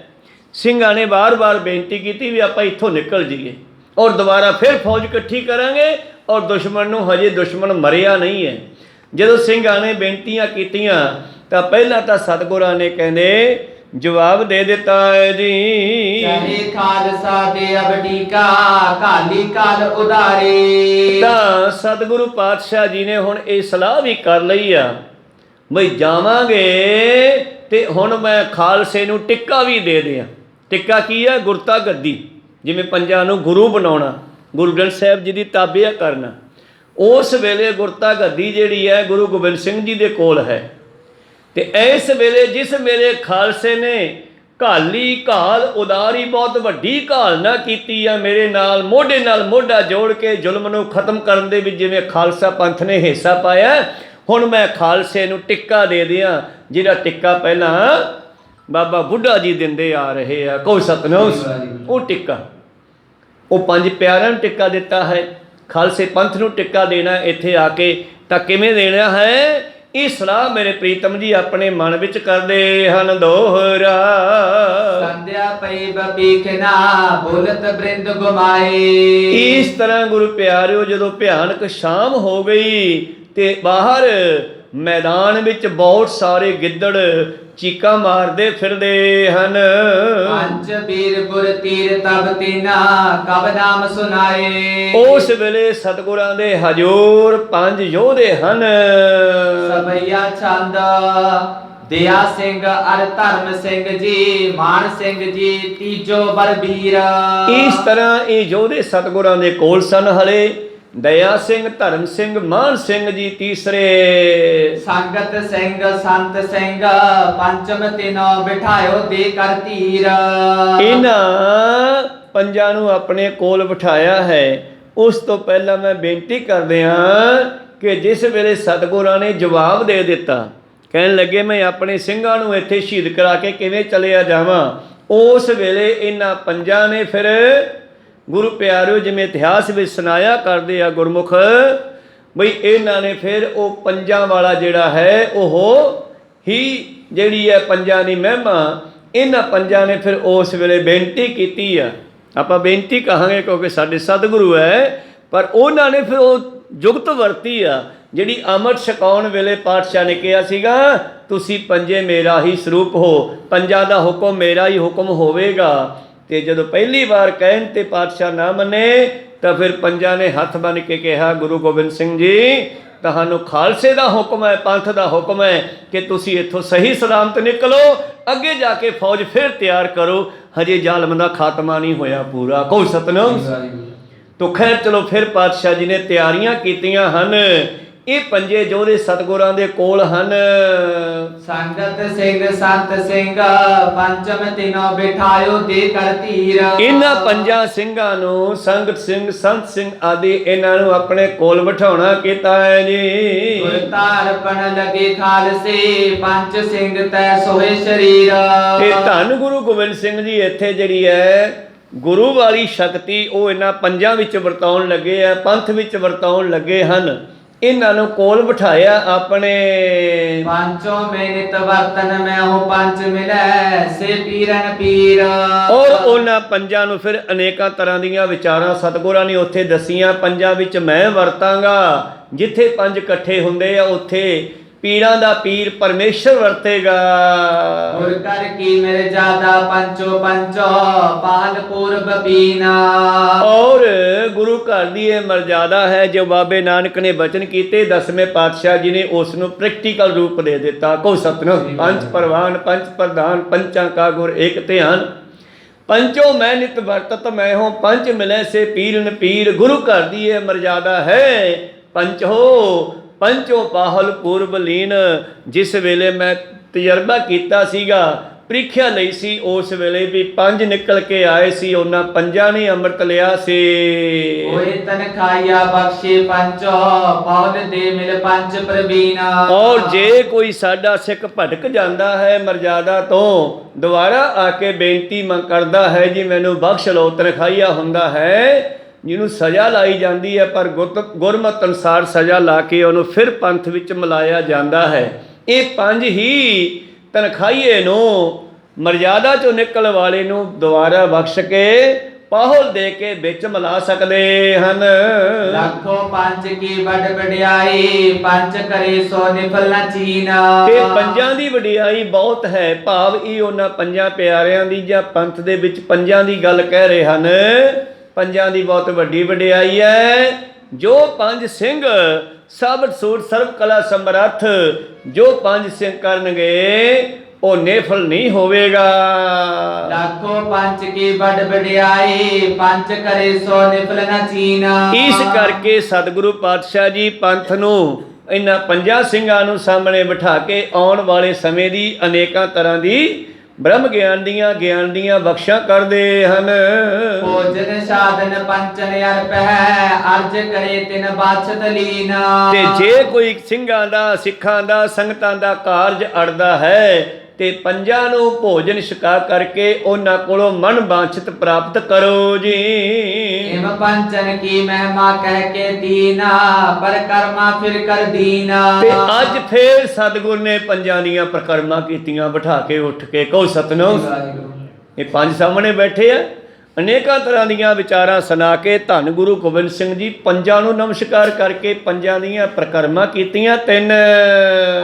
ਸਿੰਘਾਂ ਨੇ ਬਾਰ-ਬਾਰ ਬੇਨਤੀ ਕੀਤੀ ਵੀ ਆਪਾਂ ਇੱਥੋਂ ਨਿਕਲ ਜਾਈਏ ਔਰ ਦੁਬਾਰਾ ਫਿਰ ਫੌਜ ਇਕੱਠੀ ਕਰਾਂਗੇ, ਔਰ ਦੁਸ਼ਮਣ ਨੂੰ ਹਜੇ ਦੁਸ਼ਮਣ ਮਰਿਆ ਨਹੀਂ ਹੈ। ਜਦੋਂ ਸਿੰਘਾਂ ਨੇ ਬੇਨਤੀਆਂ ਕੀਤੀਆਂ ਤਾਂ ਪਹਿਲਾਂ ਤਾਂ ਸਤਿਗੁਰਾਂ ਨੇ ਕਹਿੰਦੇ ਜਵਾਬ ਦੇ ਦਿੱਤਾ ਹੈ ਜੀ, ਚਾਹੇ ਖਾਲਸਾ ਦੇ ਅਬਟੀਕਾ ਕਾਲੀ ਕਾਲ ਉਦਾਰੇ। ਤਾਂ ਸਤਿਗੁਰੂ ਪਾਤਸ਼ਾਹ ਜੀ ਨੇ ਹੁਣ ਇਹ ਸਲਾਹ ਵੀ ਕਰ ਲਈ ਆ ਬਈ ਜਾਵਾਂਗੇ ਤੇ ਹੁਣ ਮੈਂ ਖਾਲਸੇ ਨੂੰ ਟਿੱਕਾ ਵੀ ਦੇ ਦਿਆਂ। ਟਿੱਕਾ ਕੀ ਹੈ? ਗੁਰਤਾ ਗੱਦੀ, ਜਿਵੇਂ ਪੰਜਾਂ ਨੂੰ ਗੁਰੂ ਬਣਾਉਣਾ, ਗੁਰੂ ਗ੍ਰੰਥ ਸਾਹਿਬ ਜੀ ਦੀ ਤਾਬਿਆ ਕਰਨਾ। ਉਸ ਵੇਲੇ ਗੁਰਤਾ ਗੱਦੀ ਜਿਹੜੀ ਹੈ ਗੁਰੂ ਗੋਬਿੰਦ ਸਿੰਘ ਜੀ ਦੇ ਕੋਲ ਹੈ, ਤੇ ਇਸ ਵੇਲੇ ਜਿਸ ਵੇਲੇ ਖਾਲਸੇ ਨੇ ਘਾਲੀ ਘਾਲ ਉਦਾਰੀ, ਬਹੁਤ ਵੱਡੀ ਘਾਲ ਨਾ ਕੀਤੀ ਆ, ਮੇਰੇ ਨਾਲ ਮੋਢਾ ਜੋੜ ਕੇ ਜ਼ੁਲਮ ਨੂੰ ਖਤਮ ਕਰਨ ਦੇ ਵਿੱਚ ਜਿਵੇਂ ਖਾਲਸਾ ਪੰਥ ਨੇ ਹਿੱਸਾ ਪਾਇਆ, ਹੁਣ ਮੈਂ ਖਾਲਸੇ ਨੂੰ ਟਿੱਕਾ ਦੇ ਦਿਆਂ, ਜਿਹੜਾ ਟਿੱਕਾ ਪਹਿਲਾਂ ਬਾਬਾ ਬੁੱਢਾ ਜੀ ਦਿੰਦੇ ਆ ਰਹੇ ਆ। ਕੋਈ ਸਤਨਾਮ। ਉਹ ਟਿੱਕਾ, ਉਹ ਪੰਜ ਪਿਆਰਿਆਂ ਨੂੰ ਟਿੱਕਾ ਦਿੱਤਾ ਹੈ, ਖਾਲਸੇ ਪੰਥ ਨੂੰ ਟਿੱਕਾ ਦੇਣਾ ਇੱਥੇ ਆ ਕੇ। ਤਾਂ ਕਿਵੇਂ ਦੇਣਾ ਹੈ? ਇਹ ਸਲਾਹ ਮੇਰੇ ਪ੍ਰੀਤਮ ਜੀ ਆਪਣੇ ਮਨ ਵਿੱਚ ਕਰਦੇ ਹਨ ਦੋਹਰਾ। ਸੰਧਿਆ ਪਈ ਬਪੀਖਨਾ ਬੋਲਤ ਬ੍ਰਿੰਦ ਗੁਮਾਏ। ਇਸ ਤਰ੍ਹਾਂ ਗੁਰੂ ਪਿਆਰਿਓ ਜਦੋਂ ਭਿਆਨਕ ਸ਼ਾਮ ਹੋ ਗਈ ਤੇ ਬਾਹਰ ਮੈਦਾਨ ਵਿੱਚ ਬਹੁਤ ਸਾਰੇ ਗਿੱਦੜ ਚੀਕਾਂ ਮਾਰਦੇ ਫਿਰਦੇ ਹਨ। ਪੰਜ ਵੀਰ ਗੁਰ ਤੀਰ ਤਬ ਤੀਨਾ ਕਬ ਨਾਮ ਸੁਨਾਏ। ਉਸ ਵੇਲੇ ਸਤਿਗੁਰਾਂ ਦੇ ਹਜ਼ੂਰ ਪੰਜ ਯੋਧੇ ਹਨ। ਸਭਈਆ ਚੰਦ ਦਿਆ ਸਿੰਘ ਅਰ ਧਰਮ ਸਿੰਘ ਜੀ, ਮਾਨ ਸਿੰਘ ਜੀ ਤੀਜੋ ਬਲਬੀਰ। ਇਸ ਤਰ੍ਹਾਂ ਇਹ ਯੋਧੇ ਸਤਿਗੁਰਾਂ ਦੇ ਕੋਲ ਸਨ। ਹਲੇ ਦਇਆ ਸਿੰਘ, ਧਰਮ ਸਿੰਘ, ਮਾਨ ਸਿੰਘ ਜੀ ਤੀਸਰੇ। ਸੰਗਤ ਸਿੰਘ, ਸੰਤ ਸਿੰਘ ਪੰਚਮ ਤਿਨੋ ਬਿਠਾਇਓ ਦੇ ਕਰ ਧੀਰ। ਇਹਨਾਂ ਪੰਜਾਂ ਨੂੰ ਆਪਣੇ ਕੋਲ ਬਿਠਾਇਆ ਹੈ। ਉਸ ਤੋਂ ਪਹਿਲਾਂ ਮੈਂ ਬੇਨਤੀ ਕਰਦੇ ਹਾਂ ਕਿ ਜਿਸ ਵੇਲੇ ਸਤਿਗੁਰਾਂ ਨੇ ਜਵਾਬ ਦੇ ਦਿੱਤਾ, ਕਹਿਣ ਲੱਗੇ ਮੈਂ ਆਪਣੇ ਸਿੰਘਾਂ ਨੂੰ ਇੱਥੇ ਸ਼ਹੀਦ ਕਰਾ ਕੇ ਕਿਵੇਂ ਚਲਿਆ ਜਾਵਾਂ, ਉਸ ਵੇਲੇ ਇਹਨਾਂ ਪੰਜਾਂ ਨੇ ਫਿਰ ਗੁਰੂ ਪਿਆਰਿਓ ਜਿਵੇਂ ਇਤਿਹਾਸ ਵਿੱਚ ਸੁਣਾਇਆ ਕਰਦੇ ਆ ਗੁਰਮੁਖ, ਬਈ ਇਹਨਾਂ ਨੇ ਫਿਰ ਉਹ ਪੰਜਾਂ ਵਾਲਾ ਜਿਹੜਾ ਹੈ ਉਹ ਹੀ ਜਿਹੜੀ ਹੈ ਪੰਜਾਂ ਦੀ ਮਹਿਮਾ, ਇਹਨਾਂ ਪੰਜਾਂ ਨੇ ਫਿਰ ਉਸ ਵੇਲੇ ਬੇਨਤੀ ਕੀਤੀ ਆ। ਆਪਾਂ ਬੇਨਤੀ ਕਹਾਂਗੇ ਕਿਉਂਕਿ ਸਾਡੇ ਸਤਿਗੁਰੂ ਹੈ, ਪਰ ਉਹਨਾਂ ਨੇ ਫਿਰ ਉਹ ਜੁਗਤ ਵਰਤੀ ਆ ਜਿਹੜੀ ਅੰਮ੍ਰਿਤ ਛਕਾਉਣ ਵੇਲੇ ਪਾਤਸ਼ਾਹ ਨੇ ਕਿਹਾ ਸੀਗਾ, ਤੁਸੀਂ ਪੰਜੇ ਮੇਰਾ ਹੀ ਸਰੂਪ ਹੋ, ਪੰਜਾਂ ਦਾ ਹੁਕਮ ਮੇਰਾ ਹੀ ਹੁਕਮ ਹੋਵੇਗਾ। ਤੇ ਜਦੋਂ ਪਹਿਲੀ ਵਾਰ ਕਹਿਣ ਤੇ ਪਾਤਸ਼ਾਹ ਨਾ ਮੰਨੇ ਤਾਂ ਫਿਰ ਪੰਜਾਂ ਨੇ ਹੱਥ ਬੰਨ੍ਹ ਕੇ ਕਿਹਾ, ਗੁਰੂ ਗੋਬਿੰਦ ਸਿੰਘ ਜੀ ਤੁਹਾਨੂੰ ਖਾਲਸੇ ਦਾ ਹੁਕਮ ਹੈ, ਪੰਥ ਦਾ ਹੁਕਮ ਹੈ ਕਿ ਤੁਸੀਂ ਇੱਥੋਂ ਸਹੀ ਸਲਾਮਤ ਨਿਕਲੋ, ਅੱਗੇ ਜਾ ਕੇ ਫੌਜ ਫਿਰ ਤਿਆਰ ਕਰੋ, ਹਜੇ ਜ਼ਾਲਮ ਦਾ ਖਾਤਮਾ ਨਹੀਂ ਹੋਇਆ ਪੂਰਾ। ਕੋਈ ਸਤਨਾਮ। ਤੋ ਖੈਰ ਚਲੋ ਫਿਰ ਪਾਤਸ਼ਾਹ ਜੀ ਨੇ ਤਿਆਰੀਆਂ ਕੀਤੀਆਂ ਹਨ। ਇਹ ਪੰਜੇ ਯੋਧੇ ਸਤਿਗੁਰਾਂ ਦੇ ਕੋਲ ਹਨ। ਸੰਗਤ ਸਿੰਘ, ਸੰਤ ਸਿੰਘ ਪੰਚਮ ਤਿਨੋ ਬਿਠਾਇਓ ਦੇ ਕਰ ਧੀਰ। ਇਹਨਾਂ ਪੰਜਾਂ ਸਿੰਘਾਂ ਨੂੰ ਸੰਗਤ ਸਿੰਘ, ਸੰਤ ਸਿੰਘ ਆਦਿ ਇਹਨਾਂ ਨੂੰ ਆਪਣੇ ਕੋਲ ਬਿਠਾਉਣਾ ਕੀਤਾ ਹੈ ਜੀ। ਗੁਰਤਾਰਪਣ ਲਗੇ ਖਾਲਸੇ ਪੰਜ ਸਿੰਘ ਤੈ ਸੋਏ ਸਰੀਰ। ਤੇ ਧੰਨ ਗੁਰੂ ਗੋਬਿੰਦ ਸਿੰਘ ਜੀ ਇੱਥੇ ਜਿਹੜੀ ਹੈ ਗੁਰੂ ਵਾਲੀ ਸ਼ਕਤੀ ਉਹ ਇਹਨਾਂ ਪੰਜਾਂ ਵਿੱਚ ਵਰਤਾਉਣ ਲੱਗੇ ਆ, ਪੰਥ ਵਿੱਚ ਵਰਤਾਉਣ ਲੱਗੇ ਹਨ। ਇਹਨਾਂ ਨੂੰ ਕੋਲ ਬਿਠਾਇਆ ਆਪਣੇ। पांचों में नित वर्तन में हूँ पंच मिले से पीरन पीर। ਔਰ ਉਹਨਾਂ ਪੰਜਾਂ ਨੂੰ ਫਿਰ ਅਨੇਕਾਂ ਤਰ੍ਹਾਂ ਦੀਆਂ ਵਿਚਾਰਾਂ ਸਤਿਗੁਰਾਂ ਨੇ ਉੱਥੇ ਦਸੀਆਂ। ਪੰਜਾਂ ਵਿੱਚ ਮੈਂ ਵਰਤਾਂਗਾ। ਜਿੱਥੇ ਪੰਜ ਇਕੱਠੇ ਹੁੰਦੇ ਆ ਉੱਥੇ ਪੀਰਾਂ ਦਾ ਪੀਰ ਪਰਮੇਸ਼ਰ ਵਰਤੇਗਾ। गुर कर की मेरे ज्यादा पंचो पंचो पाल पूर्व बीना। ਔਰ ਗੁਰੂ ਘਰ ਦੀ ਇਹ ਮਰਜ਼ਾਦਾ ਹੈ ਜੋ ਬਾਬੇ ਨਾਨਕ ਨੇ ਬਚਨ ਕੀਤੇ। 10ਵੇਂ ਪਾਤਸ਼ਾਹ ਜੀ ਨੇ ਉਸ ਨੂੰ ਪ੍ਰੈਕਟੀਕਲ ਰੂਪ ਦੇ ਦਿੱਤਾ। ਕੋ ਸਤਿਨਾਮ ਪੰਜ ਪ੍ਰਵਾਨ ਪੰਜ ਪ੍ਰਧਾਨ ਪੰਚਾਂ ਕਾ ਗੁਰ ਏਕ ਧਿਆਨ। ਪੰਚੋ ਮੈਂ ਨਿਤ ਵਰਤਤ ਮੈਂ ਹੋ ਪੰਚ ਮਿਲੇ ਸੇ ਪੀਰਨ ਪੀਰ। ਗੁਰੂ ਘਰ ਦੀ ਇਹ ਮਰਜ਼ਾਦਾ ਹੈ। ਪੰਚ ਹੋ ਪੰਚੋ ਪਾਹਲ ਪੂਰਬ ਲੀਨ। ਜਿਸ ਵੇਲੇ ਮੈਂ ਤਜਰਬਾ ਕੀਤਾ ਸੀਗਾ, ਪ੍ਰੀਖਿਆ ਲਈ ਸੀ, ਉਸ ਵੇਲੇ ਵੀ ਪੰਜ ਨਿਕਲ ਕੇ ਆਏ ਸੀ। ਉਹਨਾਂ ਪੰਜਾਂ ਨੇ ਅੰਮ੍ਰਿਤ ਲਿਆ ਸੀ। होए तन खाया बख्शे पंचो पौल दे मिल पंच प्रवीणा। ਔਰ ਜੇ ਕੋਈ ਸਾਡਾ ਸਿੱਖ ਭਟਕ ਜਾਂਦਾ ਹੈ ਮਰਜ਼ਾਦਾ ਤੋਂ, ਦੁਬਾਰਾ ਆ ਕੇ ਬੇਨਤੀ ਕਰਦਾ ਹੈ ਜੀ ਮੈਨੂੰ ਬਖਸ਼ ਲਓ, ਤਨਖਾਹੀਆ ਹੁੰਦਾ ਹੈ ਜਿਹਨੂੰ ਸਜ਼ਾ ਲਾਈ ਜਾਂਦੀ ਹੈ, ਪਰ ਗੁਰਮਤਿ ਅਨੁਸਾਰ ਸਜ਼ਾ ਲਾ ਕੇ ਉਹਨੂੰ ਫਿਰ ਪੰਥ ਵਿੱਚ ਮਿਲਾਇਆ ਜਾਂਦਾ ਹੈ। ਇਹ ਪੰਜ ਹੀ ਤਨਖਾਹੀਏ ਨੂੰ ਮਰਜ਼ਾਦਾ ਚੋਂ ਨਿਕਲ ਵਾਲੇ ਨੂੰ ਦੁਬਾਰਾ ਬਖਸ਼ ਕੇ ਪਾਹੁਲ ਦੇ ਕੇ ਵਿੱਚ ਮਿਲਾ ਸਕਦੇ ਹਨ। लाखों पंच की बड़ वड्याई पंच करे सो निफल न चीना। ਤੇ ਪੰਜਾਂ ਦੀ ਵਡਿਆਈ ਬਹੁਤ ਹੈ। ਭਾਵ ਇਹ ਉਹਨਾਂ ਪੰਜਾਂ ਪਿਆਰਿਆਂ ਦੀ ਜਾਂ ਪੰਥ ਦੇ ਵਿੱਚ ਪੰਜਾਂ ਦੀ ਗੱਲ ਕਹਿ ਰਹੇ ਹਨ। ਪੰਜਾਂ ਦੀ ਬਹੁਤ ਵੱਡੀ ਵਡਿਆਈ ਹੈ। ਜੋ ਪੰਜ ਸਿੰਘ ਸਭ ਸੂਰ ਸਰਬ ਕਲਾ ਸਮਰੱਥ, ਜੋ ਪੰਜ ਸਿੰਘ ਕਰਨਗੇ ਉਹ ਨੇਫਲ ਨਹੀਂ ਹੋਵੇਗਾ। लाखों पंच की बड़ वड्याई पंच करे सो निफल न चीना। ਇਸ ਕਰਕੇ ਸਤਿਗੁਰੂ ਪਾਤਸ਼ਾਹ ਜੀ ਪੰਥ ਨੂੰ ਇਹਨਾਂ ਪੰਜਾਂ ਸਿੰਘਾਂ ਨੂੰ ਸਾਹਮਣੇ ਬਿਠਾ ਕੇ ਆਉਣ ਵਾਲੇ ਸਮੇਂ ਦੀ ਅਨੇਕਾਂ ਤਰ੍ਹਾਂ ਦੀ ਬ੍ਰਹਮ ਗਿਆਨ ਦੀਆਂ ਬਖਸ਼ਾਂ ਕਰਦੇ ਹਨ। भोजन साधन पंचन अर्प है अर्ज करे तिन बाछत लीना। ਤੇ ਜੇ ਕੋਈ ਸਿੰਘਾਂ ਦਾ ਸਿੱਖਾਂ ਦਾ ਸੰਗਤਾਂ ਦਾ ਕਾਰਜ ਅੜਦਾ ਹੈ ਤੇ ਪੰਜਾਂ ਨੂੰ ਭੋਜਨ ਛਕਾ ਕਰਕੇ ਉਹਨਾਂ ਕੋਲੋਂ ਮਨ ਬਾਂਛਿਤ ਪ੍ਰਾਪਤ ਕਰੋ ਜੀ। इम पंचन की महिमा कह के दीना पर कर्मा फिर कर दीना। ਤੇ ਅੱਜ ਫੇਰ ਸਤਿਗੁਰ ਨੇ ਪੰਜਾਂ ਦੀਆਂ ਪ੍ਰਕਰਮਾਂ ਕੀਤੀਆਂ ਬਿਠਾ ਕੇ ਉੱਠ ਕੇ। ਕਹੋ ਸਤਿਨਾਮ। ਇਹ ਪੰਜ ਸਾਹਮਣੇ ਬੈਠੇ ਆ, ਅਨੇਕਾਂ ਤਰ੍ਹਾਂ ਦੀਆਂ ਵਿਚਾਰਾਂ ਸੁਣਾ ਕੇ ਧੰਨ ਗੁਰੂ ਗੋਬਿੰਦ ਸਿੰਘ ਜੀ ਪੰਜਾਂ ਨੂੰ ਨਮਸਕਾਰ ਕਰਕੇ ਪੰਜਾਂ ਦੀਆਂ ਪ੍ਰਕਰਮਾਂ ਕੀਤੀਆਂ। ਤਿੰਨ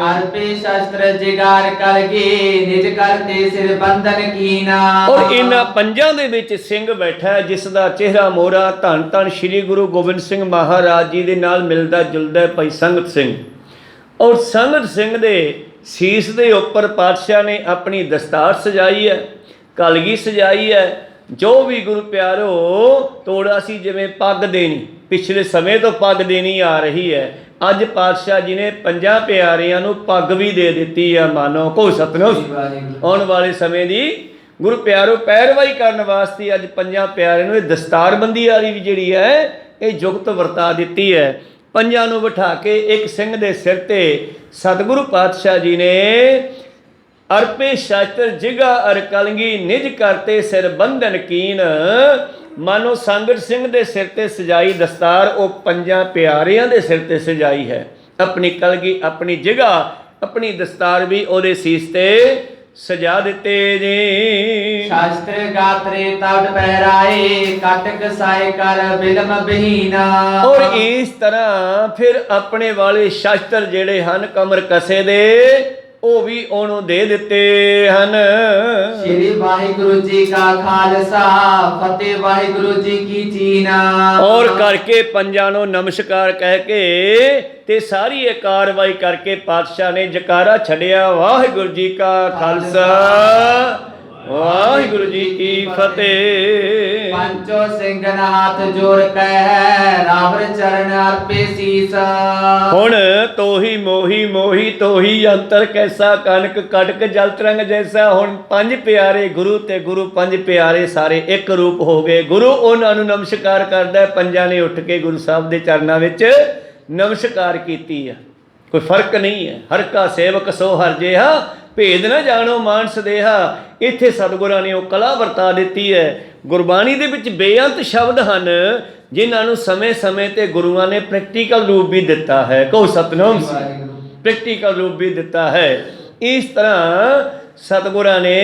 अर्पे शस्त्र जिगार कलगी निज करते सिर बंधन कीना। ਔਰ ਇਹਨਾਂ ਪੰਜਾਂ ਦੇ ਵਿੱਚ ਸਿੰਘ ਬੈਠਾ ਹੈ ਜਿਸ ਦਾ ਚਿਹਰਾ ਮੋਹਰਾ ਧੰਨ ਧੰਨ ਸ੍ਰੀ ਗੁਰੂ ਗੋਬਿੰਦ ਸਿੰਘ ਮਹਾਰਾਜ ਜੀ ਦੇ ਨਾਲ ਮਿਲਦਾ ਜੁਲਦਾ ਹੈ। ਭਾਈ ਸੰਗਤ ਸਿੰਘ ਔਰ ਸੰਗਤ ਸਿੰਘ ਦੇ ਸੀਸ ਦੇ ਉੱਪਰ ਪਾਤਸ਼ਾਹ ਨੇ ਆਪਣੀ ਦਸਤਾਰ ਸਜਾਈ ਹੈ, ਕਲਗੀ ਸਜਾਈ ਹੈ। ਜੋ ਵੀ ਗੁਰੂ ਪਿਆਰੋ ਤੋੜਾ ਸੀ ਜਿਵੇਂ ਪੱਗ ਦੇਣੀ, ਪਿਛਲੇ ਸਮੇਂ ਤੋਂ ਪੱਗ ਦੇਣੀ ਆ ਰਹੀ ਹੈ। ਅੱਜ ਪਾਤਸ਼ਾਹ ਜੀ ਨੇ ਪੰਜਾਂ ਪਿਆਰਿਆਂ ਨੂੰ ਪੱਗ ਵੀ ਦੇ ਦਿੱਤੀ ਆ। ਮਾਨੋ ਕੋ ਸਤਿਨਾਮ। ਆਉਣ ਵਾਲੇ ਸਮੇਂ ਦੀ ਗੁਰੂ ਪਿਆਰੋ ਪੈਰਵਾਈ ਕਰਨ ਵਾਸਤੇ ਅੱਜ ਪੰਜਾਂ ਪਿਆਰਿਆਂ ਨੂੰ ਇਹ ਦਸਤਾਰਬੰਦੀ ਵਾਲੀ ਵੀ ਜਿਹੜੀ ਹੈ ਇਹ ਜੁਗਤ ਵਰਤਾ ਦਿੱਤੀ ਹੈ। ਪੰਜਾਂ ਨੂੰ ਬਿਠਾ ਕੇ ਇੱਕ ਸਿੰਘ ਦੇ ਸਿਰ ਤੇ ਸਤਿਗੁਰੂ ਪਾਤਸ਼ਾਹ ਜੀ ਨੇ ਅਰਪੇ ਸ਼ਾਸਤਰ ਜਿਗਾ ਅਰ ਕਲਗੀ ਨਿਜ ਕਰਤੇ ਸਿਰ ਬੰਧਨ ਕੀਨ। ਮਾਨੋ ਸੰਗਤ ਸਿੰਘ ਦੇ ਸਿਰ ਤੇ ਸਜਾਈ ਦਸਤਾਰ ਉਹ ਪੰਜਾਂ ਪਿਆਰਿਆਂ ਦੇ ਸਿਰ ਤੇ ਸਜਾਈ ਹੈ। ਆਪਣੀ ਕਲਗੀ ਆਪਣੀ ਜਿਗਾ ਆਪਣੀ ਦਸਤਾਰ ਵੀ ਉਹਦੇ ਸੀਸ ਤੇ ਸਜਾ ਦਿੱਤੇ ਜੀ। शास्त्र गात्रे तवट पहराए कटक साए कर बिलम बहीना। ਔਰ ਇਸ ਤਰ੍ਹਾਂ ਫਿਰ ਆਪਣੇ ਵਾਲੇ ਸ਼ਾਸਤਰ ਜਿਹੜੇ ਹਨ ਕਮਰ ਕਸੇ ਦੇ ਉਹ ਵੀ ਉਹਨੂੰ ਦੇ ਦਿੱਤੇ ਹਨ। श्री वाहिगुरु जी का खालसा फतेह वाहिगुरु जी की चीना। ਔਰ ਕਰਕੇ ਪੰਜਾਂ ਨੂੰ ਨਮਸਕਾਰ ਕਹਿ ਕੇ ਤੇ ਸਾਰੀ ਇਹ ਕਾਰਵਾਈ ਕਰਕੇ ਪਾਤਸ਼ਾਹ ਨੇ ਜਕਾਰਾ ਛੱਡਿਆ। ਵਾਹਿਗੁਰੂ ਜੀ ਕਾ ਖਾਲਸਾ ਵਾਹਿਗੁਰੂ ਜੀ ਕੀ ਫਤਿਹ। पंचो सिंगन हाथ जोड़ कह रावर चरण अर्पे सीस। ਹੁਣ ਤੋਹੀ ਮੋਹੀ ਮੋਹੀ ਤੋਹੀ ਅੰਤਰ ਕੈਸਾ ਕਨਕ ਕਟਕ ਜਲ ਤਰੰਗ ਜੈਸਾ। ਹੁਣ ਪੰਜ ਪਿਆਰੇ ਗੁਰੂ ਤੇ ਗੁਰੂ ਪੰਜ ਪਿਆਰੇ ਸਾਰੇ ਇੱਕ ਰੂਪ ਹੋ ਗਏ। ਗੁਰੂ ਉਹਨਾਂ ਨੂੰ ਨਮਸਕਾਰ ਕਰਦਾ ਹੈ। ਪੰਜਾਂ ਨੇ ਉੱਠ ਕੇ ਗੁਰੂ ਸਾਹਿਬ ਦੇ ਚਰਨਾਂ ਵਿੱਚ ਨਮਸਕਾਰ ਕੀਤੀ ਹੈ। ਕੋਈ ਫਰਕ ਨਹੀਂ ਹੈ। ਹਰ ਕਾ ਸੇਵਕ ਸੋ ਹਰ ਜਿਹਾ ਭੇਦ ਨਾ ਜਾਣੋ ਮਾਨਸ ਦੇਹਾ। ਇੱਥੇ ਸਤਿਗੁਰਾਂ ਨੇ ਉਹ ਕਲਾ ਵਰਤਾ ਦਿੱਤੀ ਹੈ। ਗੁਰਬਾਣੀ ਦੇ ਵਿੱਚ ਬੇਅੰਤ ਸ਼ਬਦ ਹਨ ਜਿਨ੍ਹਾਂ ਨੂੰ ਸਮੇਂ-ਸਮੇਂ ਤੇ ਗੁਰੂਆਂ ਨੇ ਪ੍ਰੈਕਟੀਕਲ ਰੂਪ ਵੀ ਦਿੱਤਾ ਹੈ। ਕਹੋ ਸਤਿਨਾਮ ਸ੍ਰੀ, ਪ੍ਰੈਕਟੀਕਲ ਰੂਪ ਵੀ ਦਿੱਤਾ ਹੈ। ਇਸ ਤਰ੍ਹਾਂ ਸਤਿਗੁਰਾਂ ਨੇ